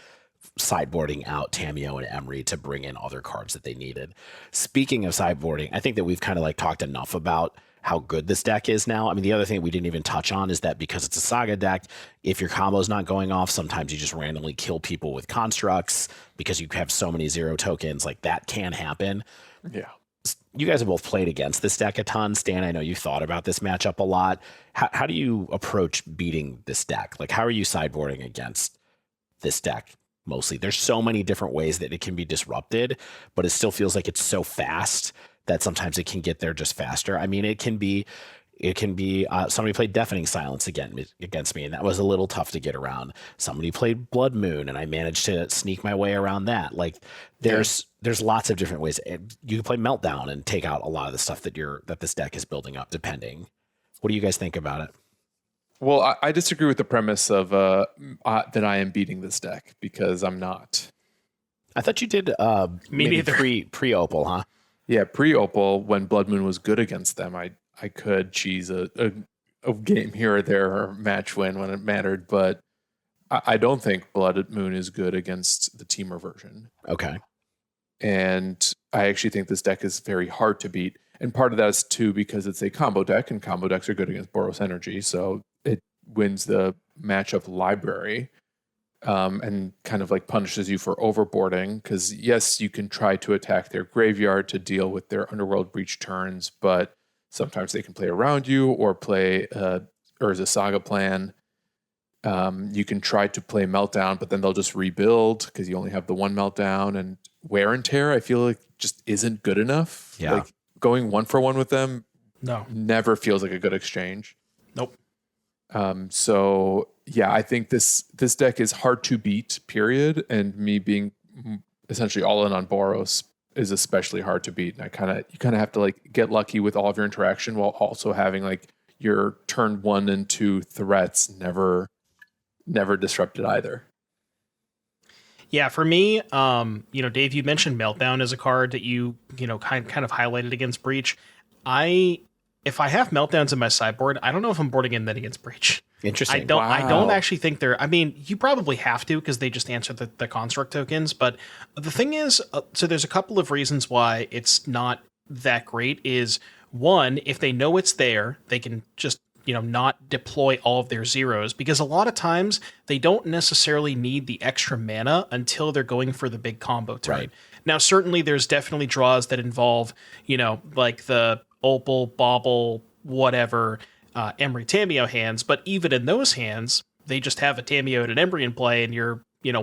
sideboarding out Tameo and Emery to bring in other cards that they needed. Speaking of sideboarding, I think that we've kind of like talked enough about how good this deck is now. I mean, the other thing we didn't even touch on is that because it's a Saga deck, if your combo's not going off, sometimes you just randomly kill people with constructs because you have so many 0 tokens. Like that can happen. Yeah. You guys have both played against this deck a ton. Stan, I know you thought about this matchup a lot. How do you approach beating this deck? Like, how are you sideboarding against this deck mostly? There's so many different ways that it can be disrupted, but it still feels like it's so fast that sometimes it can get there just faster. I mean, it can be somebody played Deafening Silence against me, and that was a little tough to get around. Somebody played Blood Moon, and I managed to sneak my way around that. Like there's lots of different ways. You can play Meltdown and take out a lot of the stuff that this deck is building up, depending. What do you guys think about it? Well, I disagree with the premise of that I am beating this deck, because I'm not. I thought you did maybe pre-Opal, huh? Yeah, pre-Opal, when Blood Moon was good against them, I could cheese a game here or there or match win when it mattered, but I don't think Blood Moon is good against the Temur version. Okay. And I actually think this deck is very hard to beat. And part of that is too because it's a combo deck, and combo decks are good against Boros Energy, so it wins the matchup library. And kind of like punishes you for overboarding, because yes, you can try to attack their graveyard to deal with their Underworld Breach turns, but sometimes they can play around you or play Urza Saga plan. You can try to play Meltdown, but then they'll just rebuild because you only have the 1 Meltdown. And Wear and Tear, I feel like just isn't good enough. Yeah. Like going 1-for-1 with them never feels like a good exchange. Nope. So yeah, I think this deck is hard to beat, period. And me being essentially all in on Boros is especially hard to beat. And you kind of have to like get lucky with all of your interaction while also having like your turn 1 and 2 threats never disrupted either. Yeah, for me, Dave, you mentioned Meltdown as a card that you kind of highlighted against Breach. If I have Meltdowns in my sideboard, I don't know if I'm boarding in that against Breach. Interesting. I don't actually think they're. I mean, you probably have to because they just answer the construct tokens. But the thing is, so there's a couple of reasons why it's not that great. Is one, if they know it's there, they can just not deploy all of their zeros, because a lot of times they don't necessarily need the extra mana until they're going for the big combo turn. Right. Now, certainly there's definitely draws that involve, like the Opal, Bauble, whatever, Emery Tamiyo hands. But even in those hands, they just have a Tamiyo and an Emery in play, and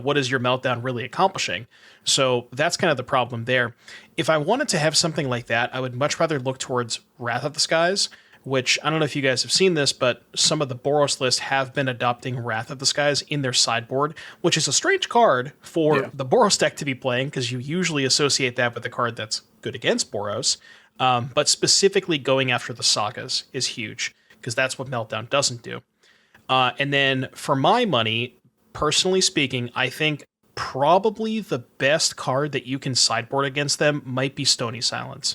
what is your meltdown really accomplishing? So that's kind of the problem there. If I wanted to have something like that, I would much rather look towards Wrath of the Skies, which I don't know if you guys have seen this, but some of the Boros lists have been adopting Wrath of the Skies in their sideboard, which is a strange card for the Boros deck to be playing, because you usually associate that with a card that's good against Boros. But specifically going after the sagas is huge, because that's what Meltdown doesn't do. And then for my money, personally speaking, I think probably the best card that you can sideboard against them might be Stony Silence,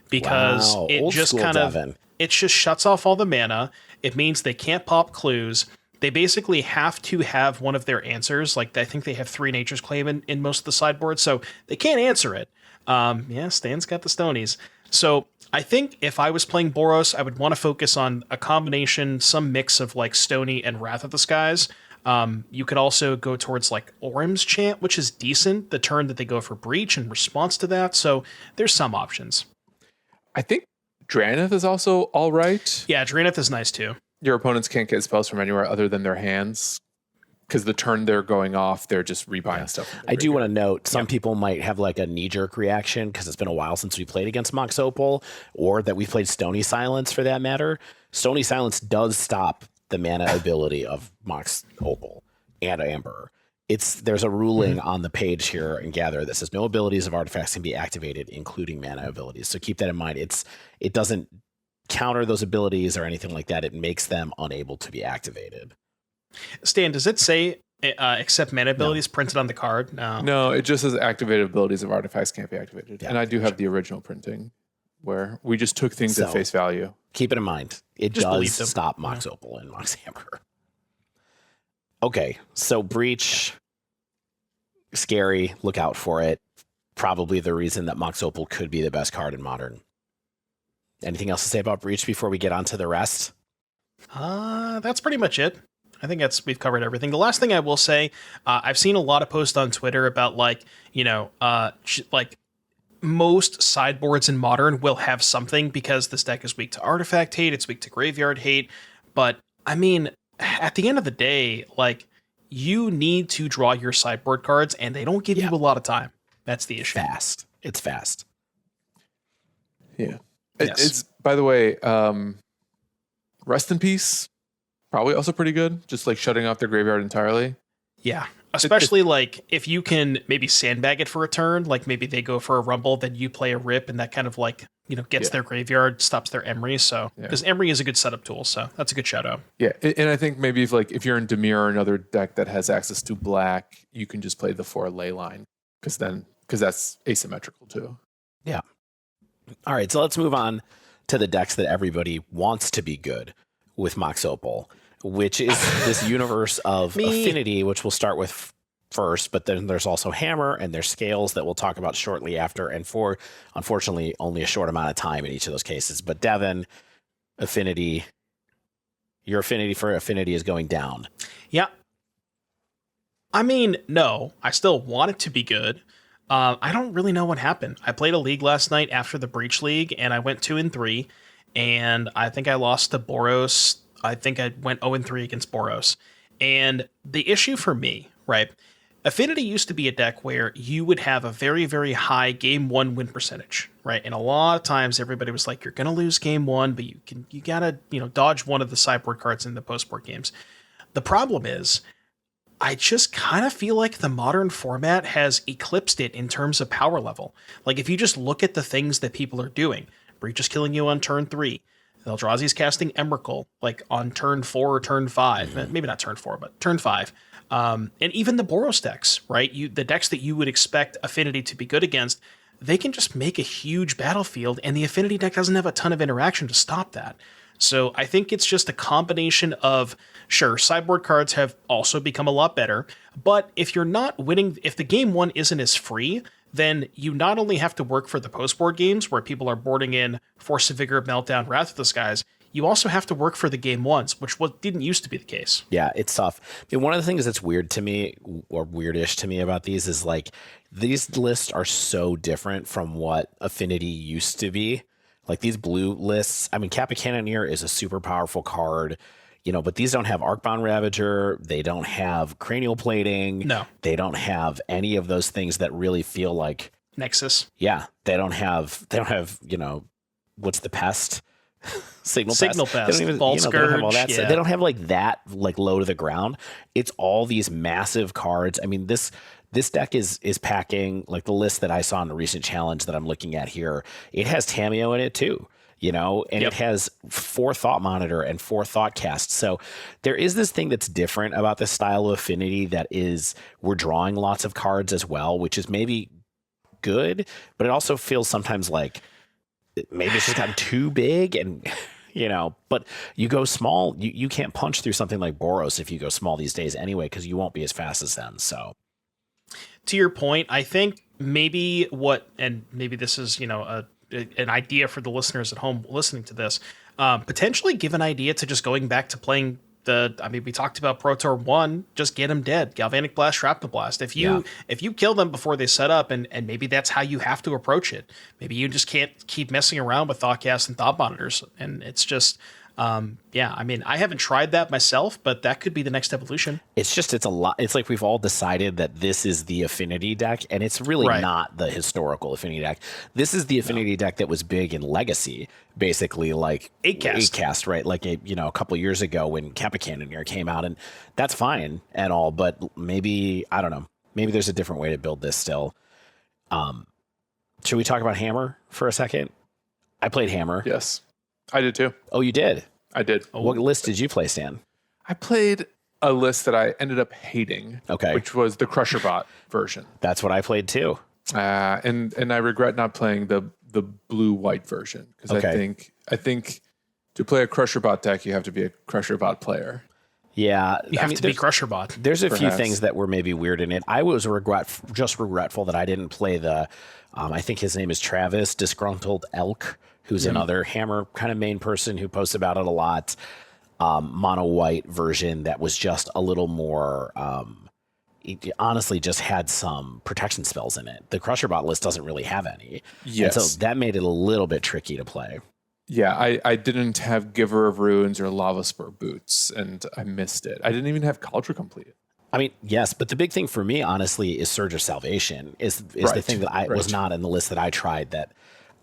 because it just kind of... It just shuts off all the mana. It means they can't pop clues. They basically have to have one of their answers. Like, I think they have 3 Nature's Claim in most of the sideboards, so they can't answer it. Stan's got the Stonies. So I think if I was playing Boros, I would want to focus on a combination, some mix of like Stony and Wrath of the Skies. You could also go towards like Orim's Chant, which is decent, the turn that they go for Breach in response to that. So there's some options. I think Draneth is also all right. Yeah, Draneth is nice too. Your opponents can't get spells from anywhere other than their hands, because the turn they're going off, they're just rebuying stuff. I do want to note, some people might have like a knee-jerk reaction because it's been a while since we played against Mox Opal, or that we played Stony Silence for that matter. Stony Silence does stop the mana ability of Mox Opal and Amber. There's a ruling on the page here in Gather that says no abilities of artifacts can be activated, including mana abilities. So keep that in mind. It doesn't counter those abilities or anything like that. It makes them unable to be activated. Stan, does it say except mana abilities printed on the card? No, it just says activated abilities of artifacts can't be activated. Yeah, and I do have the original printing where we just took things at face value. Keep it in mind. It just does stop Mox Opal and Mox Hammer. Okay, so Breach, scary, look out for it. Probably the reason that Mox Opal could be the best card in Modern. Anything else to say about Breach before we get on to the rest? That's pretty much it. I think we've covered everything. The last thing I will say, I've seen a lot of posts on Twitter about most sideboards in Modern will have something, because this deck is weak to artifact hate, it's weak to graveyard hate. But I mean, at the end of the day, like, you need to draw your sideboard cards, and they don't give you a lot of time. That's the issue. It's fast. Yeah. Yes. It's, by the way, Rest in Peace, probably also pretty good. Just like shutting off their graveyard entirely. Yeah. Especially like if you can maybe sandbag it for a turn, like maybe they go for a rumble, then you play a rip, and that kind of like, gets their graveyard, stops their Emery. So, because Emery is a good setup tool. So that's a good shout out. Yeah. And I think maybe if you're in Dimir or another deck that has access to black, you can just play the 4 ley line, because that's asymmetrical too. Yeah. All right. So let's move on to the decks that everybody wants to be good with Mox Opal, which is this universe of Affinity, which we'll start with first, but then there's also Hammer and there's Scales that we'll talk about shortly after, and for, unfortunately, only a short amount of time in each of those cases. But Devin, Affinity, your affinity for Affinity is going down. Yeah. I mean, no, I still want it to be good. I don't really know what happened. I played a league last night after the Breach League, and I went 2-3, and I think I lost to Boros. I think I went 0-3 against Boros. And the issue for me, right, Affinity used to be a deck where you would have a very, very high game 1 win percentage, right? And a lot of times everybody was like, you're going to lose game 1, but you got to, dodge one of the sideboard cards in the post-board games. The problem is, I just kind of feel like the Modern format has eclipsed it in terms of power level. Like, if you just look at the things that people are doing, Breach is killing you on turn 3. Eldrazi's casting Emrakul, like, on turn 4 or turn 5. Maybe not turn 4, but turn 5. And even the Boros decks, right? The decks that you would expect Affinity to be good against, they can just make a huge battlefield, and the Affinity deck doesn't have a ton of interaction to stop that. So I think it's just a combination of, sure, sideboard cards have also become a lot better, but if you're not winning, if the game 1 isn't as free, then you not only have to work for the post-board games where people are boarding in Force of Vigor, Meltdown, Wrath of the Skies, you also have to work for the game once, which didn't used to be the case. Yeah, it's tough. I mean, one of the things that's weird to me, or weirdish to me about these is like, these lists are so different from what Affinity used to be. Like these blue lists, I mean, Kappa Cannoneer is a super powerful card, but these don't have Arcbound Ravager. They don't have cranial plating. No. They don't have any of those things that really feel like Nexus. Yeah, they don't have, what's the pest? Signal Pest. They don't even, Vault they don't have all Scourge, that stuff. They don't have that low to the ground. It's all these massive cards. I mean, this deck is packing, like the list that I saw in the recent challenge that I'm looking at here. It has Tamiyo in it too, and It has 4 Thought Monitor and 4 Thought Cast. So there is this thing that's different about this style of Affinity that is we're drawing lots of cards as well, which is maybe good, but it also feels sometimes like maybe it's just gotten too big and but you go small, you can't punch through something like Boros if you go small these days anyway, because you won't be as fast as them. So to your point, I think maybe maybe this is an idea for the listeners at home listening to this, potentially give an idea to just going back to playing we talked about Pro Tour 1, just get them dead. Galvanic Blast, Shrapnel Blast. If you kill them before they set up, and maybe that's how you have to approach it. Maybe you just can't keep messing around with Thoughtcast and Thought Monitors. And it's just, I haven't tried that myself, but that could be the next evolution. It's a lot. It's like we've all decided that this is the Affinity deck, and it's really not the historical Affinity deck. This is the Affinity deck that was big in Legacy, basically like 8-cast, right? Like a couple years ago when Kappa Cannoneer came out, and that's fine and all, but maybe, I don't know, maybe there's a different way to build this still. Should we talk about Hammer for a second? I played Hammer. Yes, I did too. Oh, you did? I did. What list did you play, Stan? I played a list that I ended up hating. Okay. Which was the Crusher Bot version. That's what I played too. And I regret not playing the blue-white version, because I think to play a Crusher Bot deck, you have to be a Crusher Bot player. Yeah, you have to be Crusher Bot. There's a few things that were maybe weird in it. I was regretful that I didn't play the. I think his name is Travis Disgruntled Elk, who's another Hammer kind of main person who posts about it a lot. Mono white version that was just a little more. It honestly just had some protection spells in it. The Crusher Bot list doesn't really have any. Yes, and so that made it a little bit tricky to play. Yeah, I didn't have Giver of Runes or Lava Spur Boots, and I missed it. I didn't even have Cauldron completed. I mean, yes, but the big thing for me, honestly, is Surge of Salvation is the thing that I was not in the list that I tried that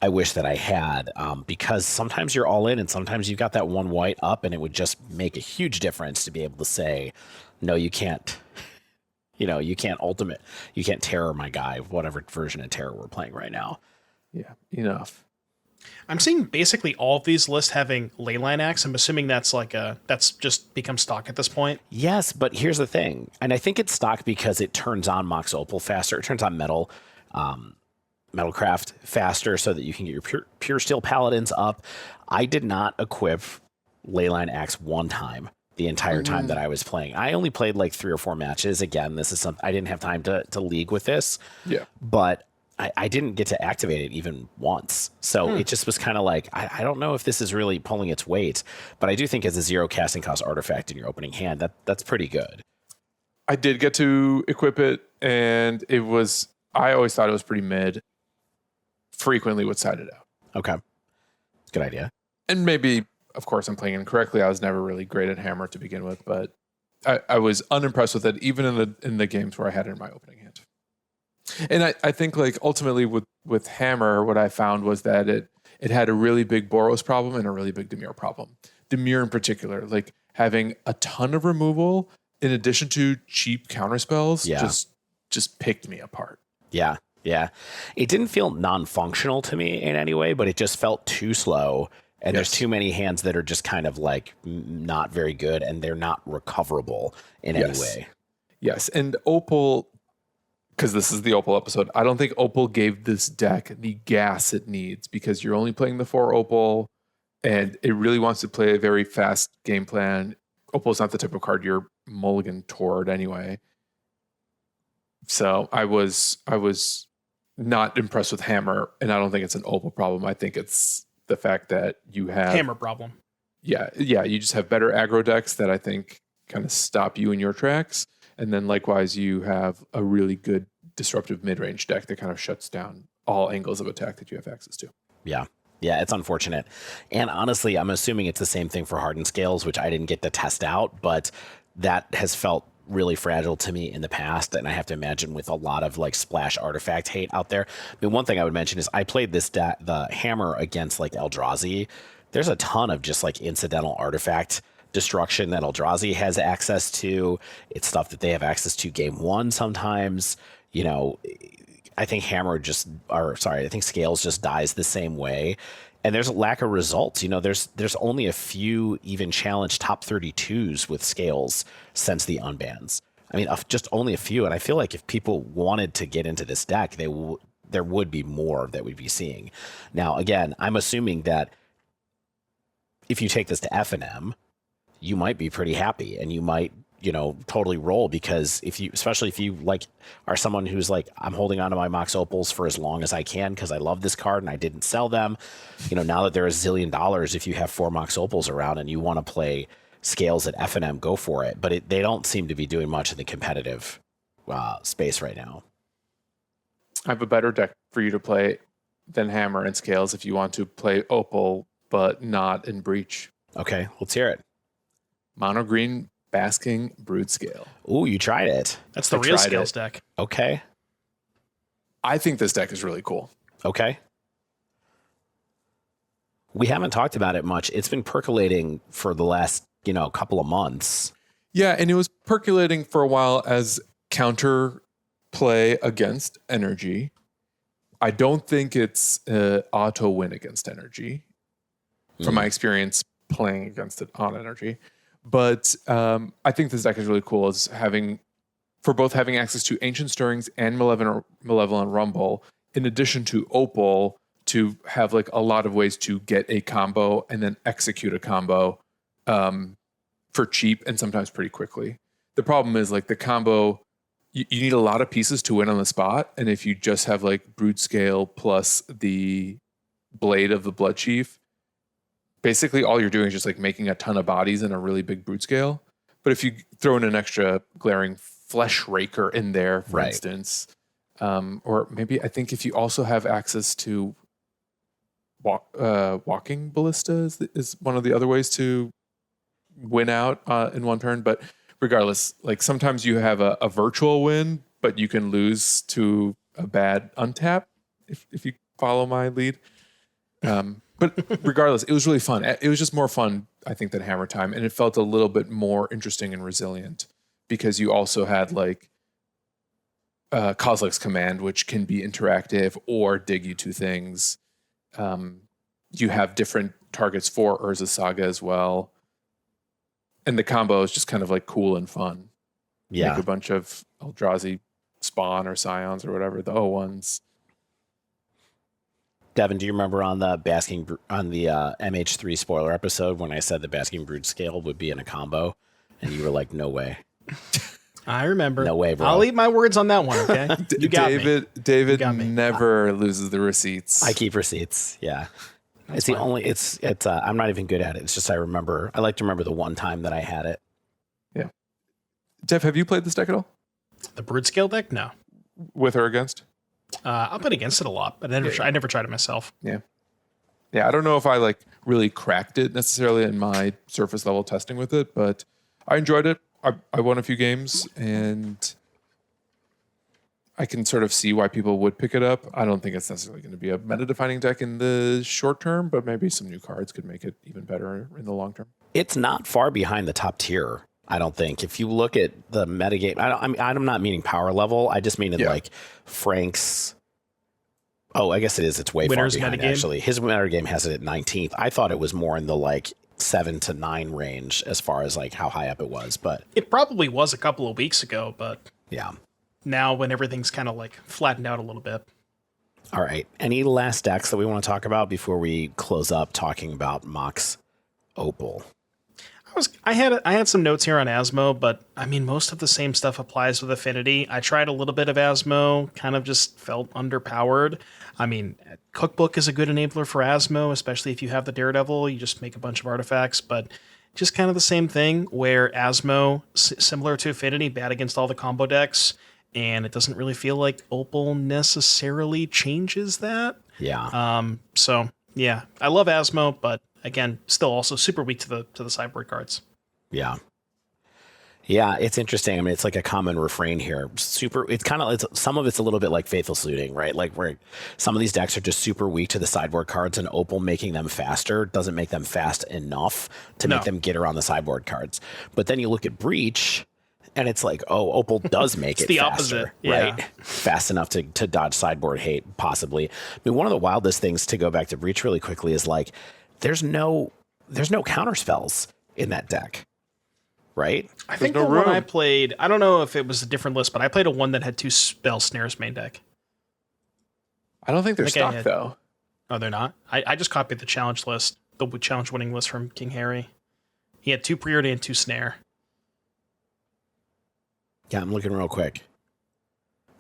I wish that I had, because sometimes you're all in and sometimes you've got that one white up, and it would just make a huge difference to be able to say, no, you can't, you can't terror my guy, whatever version of terror we're playing right now. Yeah, enough. I'm seeing basically all of these lists having Leyline Axe. I'm assuming that's that's just become stock at this point. Yes, but here's the thing. And I think it's stock because it turns on Mox Opal faster. It turns on Metalcraft faster so that you can get your pure steel paladins up. I did not equip Leyline Axe one time the entire time that I was playing. I only played like 3 or 4 matches. Again, this is something I didn't have time to league with this. Yeah. But I didn't get to activate it even once. So it just was kind of like, I don't know if this is really pulling its weight, but I do think as a 0 casting cost artifact in your opening hand, that's pretty good. I did get to equip it, and I always thought it was pretty mid. Frequently would side it out. Okay. Good idea. And maybe, of course, I'm playing incorrectly. I was never really great at Hammer to begin with, but I was unimpressed with it, even in the games where I had it in my opening hand. And I think like ultimately with Hammer, what I found was that it had a really big Boros problem and a really big Dimir problem. Dimir in particular, like having a ton of removal in addition to cheap counterspells, just picked me apart. Yeah. Yeah. It didn't feel non-functional to me in any way, but it just felt too slow. And there's too many hands that are just kind of like not very good, and they're not recoverable in any way. Yes. And Opal, because this is the Opal episode, I don't think Opal gave this deck the gas it needs, because you're only playing the 4 Opal, and it really wants to play a very fast game plan. Opal is not the type of card you're mulligan toward anyway. So I was not impressed with Hammer, and I don't think it's an Opal problem. I think it's the fact that you have Hammer problem. Yeah, you just have better aggro decks that I think kind of stop you in your tracks. And then likewise, you have a really good disruptive mid-range deck that kind of shuts down all angles of attack that you have access to. Yeah. Yeah, it's unfortunate. And honestly, I'm assuming it's the same thing for hardened scales, which I didn't get to test out, but that has felt really fragile to me in the past. And I have to imagine with a lot of like splash artifact hate out there. I mean, one thing I would mention is I played the hammer against like Eldrazi. There's a ton of just like incidental artifact destruction that Eldrazi has access to. It's stuff that they have access to game one sometimes. You know, I think I think Scales just dies the same way. And there's a lack of results. You know, there's only a few even challenged top 32s with Scales since the unbans. I mean, just only a few. And I feel like if people wanted to get into this deck, there would be more that we'd be seeing. Now, again, I'm assuming that if you take this to F&M, you might be pretty happy and you might, you know, totally roll, because especially if you like are someone who's like, I'm holding on to my Mox Opals for as long as I can because I love this card and I didn't sell them. You know, now that they're $1 zillion, if you have 4 Mox Opals around and you want to play Scales at F&M, go for it. But they don't seem to be doing much in the competitive space right now. I have a better deck for you to play than Hammer and Scales if you want to play Opal, but not in Breach. Okay, let's hear it. Mono green Basking Broodscale. Ooh, you tried it. That's the real Scales deck. Okay. I think this deck is really cool. Okay. We haven't talked about it much. It's been percolating for the last, couple of months. Yeah, and it was percolating for a while as counter play against energy. I don't think it's auto win against energy from my experience playing against it on energy. But I think this deck is really cool as having access to Ancient Stirrings and Malevolent Rumble, in addition to Opal, to have like a lot of ways to get a combo and then execute a combo for cheap and sometimes pretty quickly. The problem is like the combo, you need a lot of pieces to win on the spot. And if you just have like Broodscale plus the Blade of the Blood Chief, basically all you're doing is just like making a ton of bodies in a really big Broodscale. But if you throw in an extra glaring Flesh Raker in there, for instance, or maybe I think if you also have access to Walking Ballista is one of the other ways to win out in one turn. But regardless, like sometimes you have a virtual win, but you can lose to a bad untap if you follow my lead. But regardless, it was really fun. It was just more fun, I think, than Hammer Time. And it felt a little bit more interesting and resilient because you also had like Kozilek's Command, which can be interactive or dig you to things. You have different targets for Urza Saga as well. And the combo is just kind of like cool and fun. Yeah. Make a bunch of Eldrazi Spawn or Scions or whatever, the O1s. Devin, do you remember on the MH3 spoiler episode when I said the Basking Broodscale would be in a combo? And you were like, no way. I remember. No way, bro. I'll eat my words on that one, okay? You got David never loses the receipts. I keep receipts, yeah. That's it's fine. the only, I'm not even good at it. It's just I like to remember the one time that I had it. Yeah. Dev, have you played this deck at all? The Broodscale deck? No. With or against? I've been against it a lot, but I never tried it myself. Yeah. Yeah, I don't know if I like really cracked it necessarily in my surface level testing with it, but I enjoyed it. I won a few games and I can sort of see why people would pick it up. I don't think it's necessarily going to be a meta-defining deck in the short term, but maybe some new cards could make it even better in the long term. It's not far behind the top tier, I don't think. If you look at the metagame, I'm not meaning power level. I just mean in like Frank's. Oh, I guess it is. It's way Winner's far behind, metagame? actually. His metagame has it at 19th. I thought it was more in the like 7 to 9 range as far as like how high up it was, but It probably was a couple of weeks ago, but yeah. now when everything's kind of like flattened out a little bit. All right. Any last decks that we want to talk about before we close up talking about Mox Opal? I had some notes here on Asmo, but I mean most of the same stuff applies with Affinity. I tried a little bit of Asmo, kind of just felt underpowered. I mean, Cookbook is a good enabler for Asmo, especially if you have the Daredevil. You just make a bunch of artifacts, but just kind of the same thing where Asmo, similar to Affinity, bad against all the combo decks, and it doesn't really feel like Opal necessarily changes that. Yeah. So yeah, I love Asmo, but again, still also super weak to the sideboard cards. Yeah. Yeah, it's interesting. I mean, it's like a common refrain here. It's kind of, some of it's a little bit like Faithful Suiting, right? Like where some of these decks are just super weak to the sideboard cards, and Opal making them faster doesn't make them fast enough to make them get around the sideboard cards. But then you look at Breach, and it's like, oh, Opal does make it the faster, opposite. Yeah. right? Fast enough to dodge sideboard hate, possibly. I mean, one of the wildest things, to go back to Breach really quickly, is like, there's no counter spells in that deck. Right? I think the one I played, I don't know if it was a different list, but I played a one that had 2 spell snares main deck. I don't think they're stock, though. Oh, they're not? I just copied the challenge list, the challenge winning list from King Harry. He had 2 priority and 2 snare. Yeah, I'm looking real quick.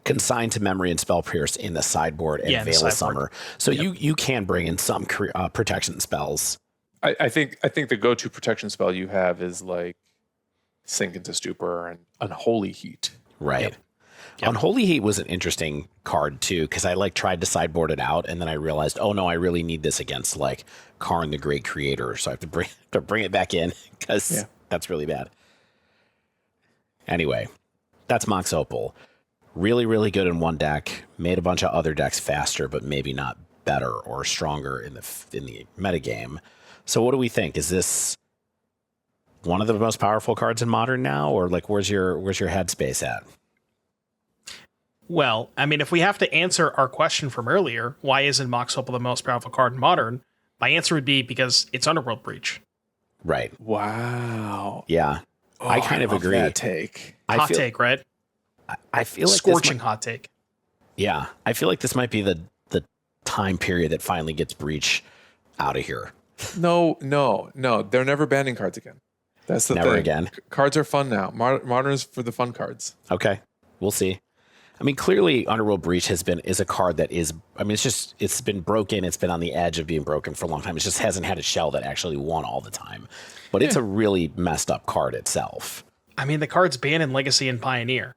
Consign to Memory and Spell Pierce in the sideboard and Veil of Summer. So you can bring in some protection spells. I think the go-to protection spell you have is like Sink into Stupor and Unholy Heat. Right. Yep. Unholy Heat was an interesting card too, because I tried to sideboard it out, and then I realized, oh no, I really need this against like Karn the Great Creator, so I have to bring it back in because that's really bad. Anyway, that's Mox Opal. Really, really good in one deck. Made a bunch of other decks faster, but maybe not better or stronger in the metagame. So what do we think? Is this one of the most powerful cards in Modern now, or like where's your headspace at? Well, I mean, if we have to answer our question from earlier, why isn't Mox Opal the most powerful card in Modern? My answer would be because it's Underworld Breach. Right. Wow. Yeah. I kind of agree. That take. Hot take, right? I feel like scorching hot take. Yeah. I feel like this might be the time period that finally gets Breach out of here. No. They're never banning cards again. That's the Never thing. Again. Cards are fun now. Modern is for the fun cards. Okay. We'll see. I mean, clearly Underworld Breach is a card that is, I mean, it's been broken. It's been on the edge of being broken for a long time. It just hasn't had a shell that actually won all the time. But it's a really messed up card itself. I mean, the card's banned in Legacy and Pioneer.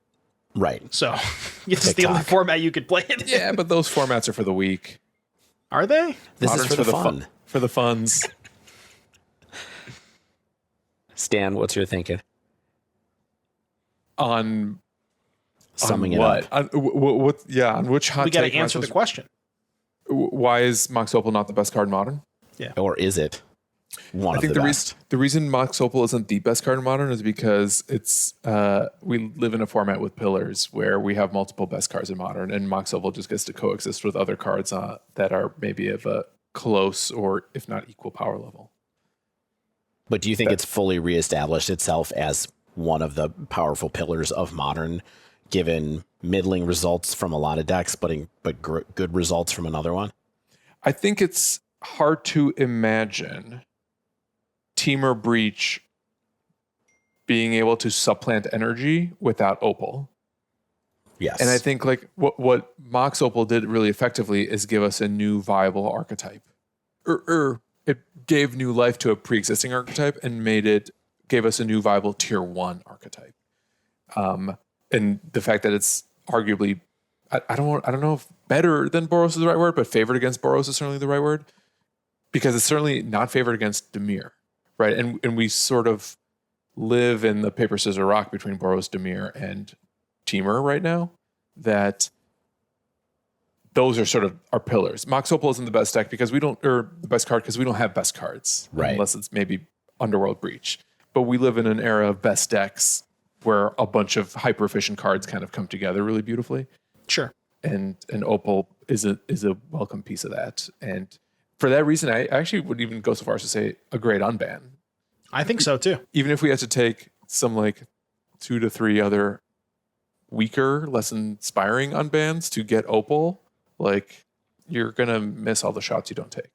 Right. So it's the only format you could play it in. Yeah, but those formats are for the weak. Are they? This Modern's is for the fun. For the funs. Stan, what's your thinking? On summing what? it up. On which hot take? We got to answer the question. Why is Mox Opal not the best card in Modern? Yeah. Or is it one of the best? The reason Mox Opal isn't the best card in Modern is because it's we live in a format with pillars where we have multiple best cards in Modern, and Mox Opal just gets to coexist with other cards that are maybe of a close or if not equal power level. But do you think it's fully reestablished itself as one of the powerful pillars of Modern, given middling results from a lot of decks, but good results from another one? I think it's hard to imagine Temur Breach being able to supplant energy without Opal. Yes. And I think like what Mox Opal did really effectively is give us a new viable archetype. It gave new life to a pre-existing archetype and gave us a new viable tier 1 archetype. And the fact that it's arguably, I don't know if better than Boros is the right word, but favored against Boros is certainly the right word, because it's certainly not favored against Dimir, right? And we sort of live in the paper, scissors, rock between Boros, Dimir, and Temur right now, that those are sort of our pillars. Mox Opal isn't the best deck because the best card because we don't have best cards, right? Unless it's maybe Underworld Breach. But we live in an era of best decks where a bunch of hyper efficient cards kind of come together really beautifully. Sure. And Opal is a welcome piece of that. And for that reason, I actually would even go so far as to say a great unban. I think so too. Even if we had to take some like 2 to 3 other weaker, less inspiring unbans to get Opal, like you're gonna miss all the shots you don't take.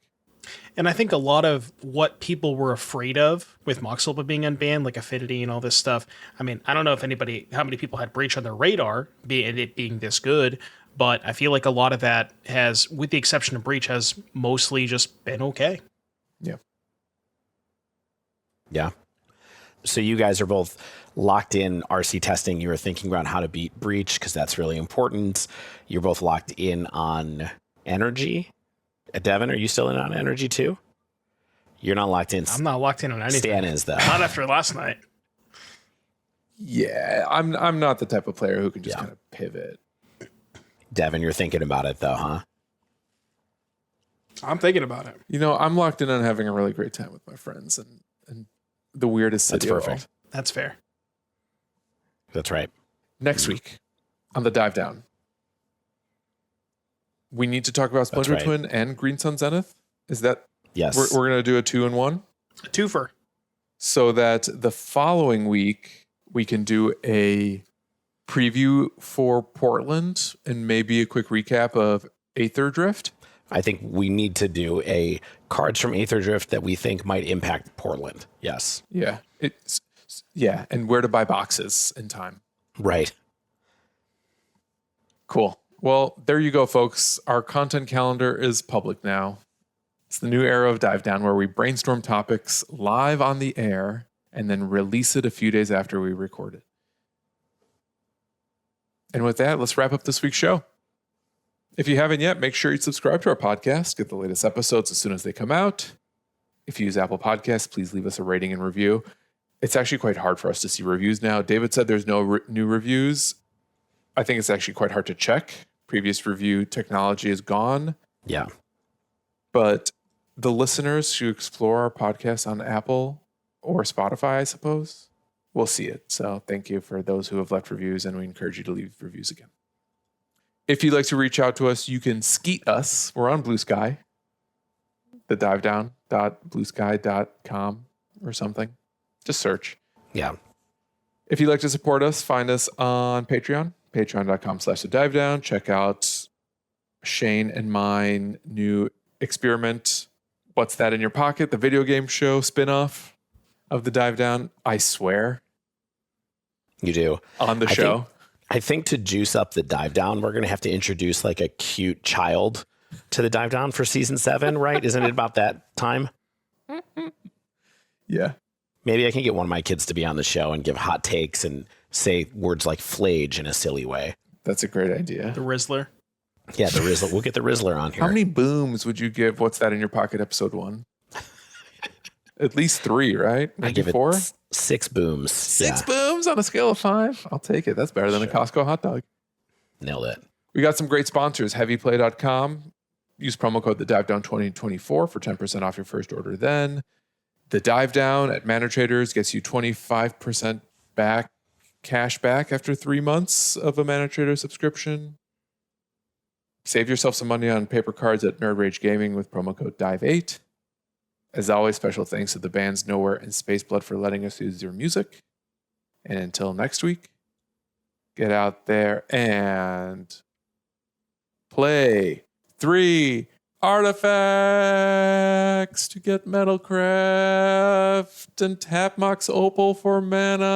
And I think a lot of what people were afraid of with Mox Opal being unbanned, like Affinity and all this stuff. I mean, I don't know how many people had Breach on their radar, it being this good, but I feel like a lot of that has, with the exception of Breach, has mostly just been okay. Yeah. Yeah. So you guys are both locked in RC testing. You were thinking about how to beat Breach because that's really important. You're both locked in on energy. Devin, are you still in on energy too? You're not locked in. I'm not locked in on anything. Stan is though. Not after last night. Yeah, I'm not the type of player who can just kind of pivot. Devin, you're thinking about it though, huh? I'm thinking about it. You know, I'm locked in on having a really great time with my friends and the weirdest city. That's perfect. That's fair. That's right. Next week on the Dive Down, we need to talk about Splinter Twin and Green Sun Zenith. Is that? Yes. We're going to do a 2-in-1? A twofer. So that the following week we can do a preview for Portland and maybe a quick recap of Aether Drift. I think we need to do a cards from Aether Drift that we think might impact Portland. Yes. Yeah. And where to buy boxes in time. Right. Cool. Well, there you go, folks. Our content calendar is public now. It's the new era of Dive Down where we brainstorm topics live on the air and then release it a few days after we record it. And with that, let's wrap up this week's show. If you haven't yet, make sure you subscribe to our podcast. Get the latest episodes as soon as they come out. If you use Apple Podcasts, please leave us a rating and review. It's actually quite hard for us to see reviews now. David said there's no new reviews. I think it's actually quite hard to check. Previous review technology is gone. Yeah. But the listeners who explore our podcast on Apple or Spotify, I suppose, will see it. So thank you for those who have left reviews, and we encourage you to leave reviews again. If you'd like to reach out to us, you can skeet us. We're on Blue Sky, the divedown.bluesky.com or something. Just search. Yeah. If you'd like to support us, find us on Patreon, patreon.com/thedivedown. Check out Shane and mine new experiment, What's That in Your Pocket, the video game show spinoff of the Dive Down. I swear. You do. On the show. I think to juice up the Dive Down, we're going to have to introduce like a cute child to the Dive Down for season 7, right? Isn't it about that time? Yeah. Maybe I can get one of my kids to be on the show and give hot takes and say words like flage in a silly way. That's a great idea. The Rizzler. Yeah, the Rizzler. We'll get the Rizzler on here. How many booms would you give What's That in Your Pocket episode 1? At least 3, right? Maybe I give 4? it 6 booms. 6 booms on a scale of 5? I'll take it. That's better than a Costco hot dog. Nailed it. We got some great sponsors. HeavyPlay.com. Use promo code TheDiveDown2024 for 10% off your first order then. The Dive Down at Manor Traders gets you 25% cash back after 3 months of a Manor Trader subscription. Save yourself some money on paper cards at Nerd Rage Gaming with promo code DIVE8. As always, special thanks to the bands Nowhere and Spaceblood for letting us use their music. And until next week, get out there and play 3 artifacts to get Metalcraft and tap Mox Opal for mana.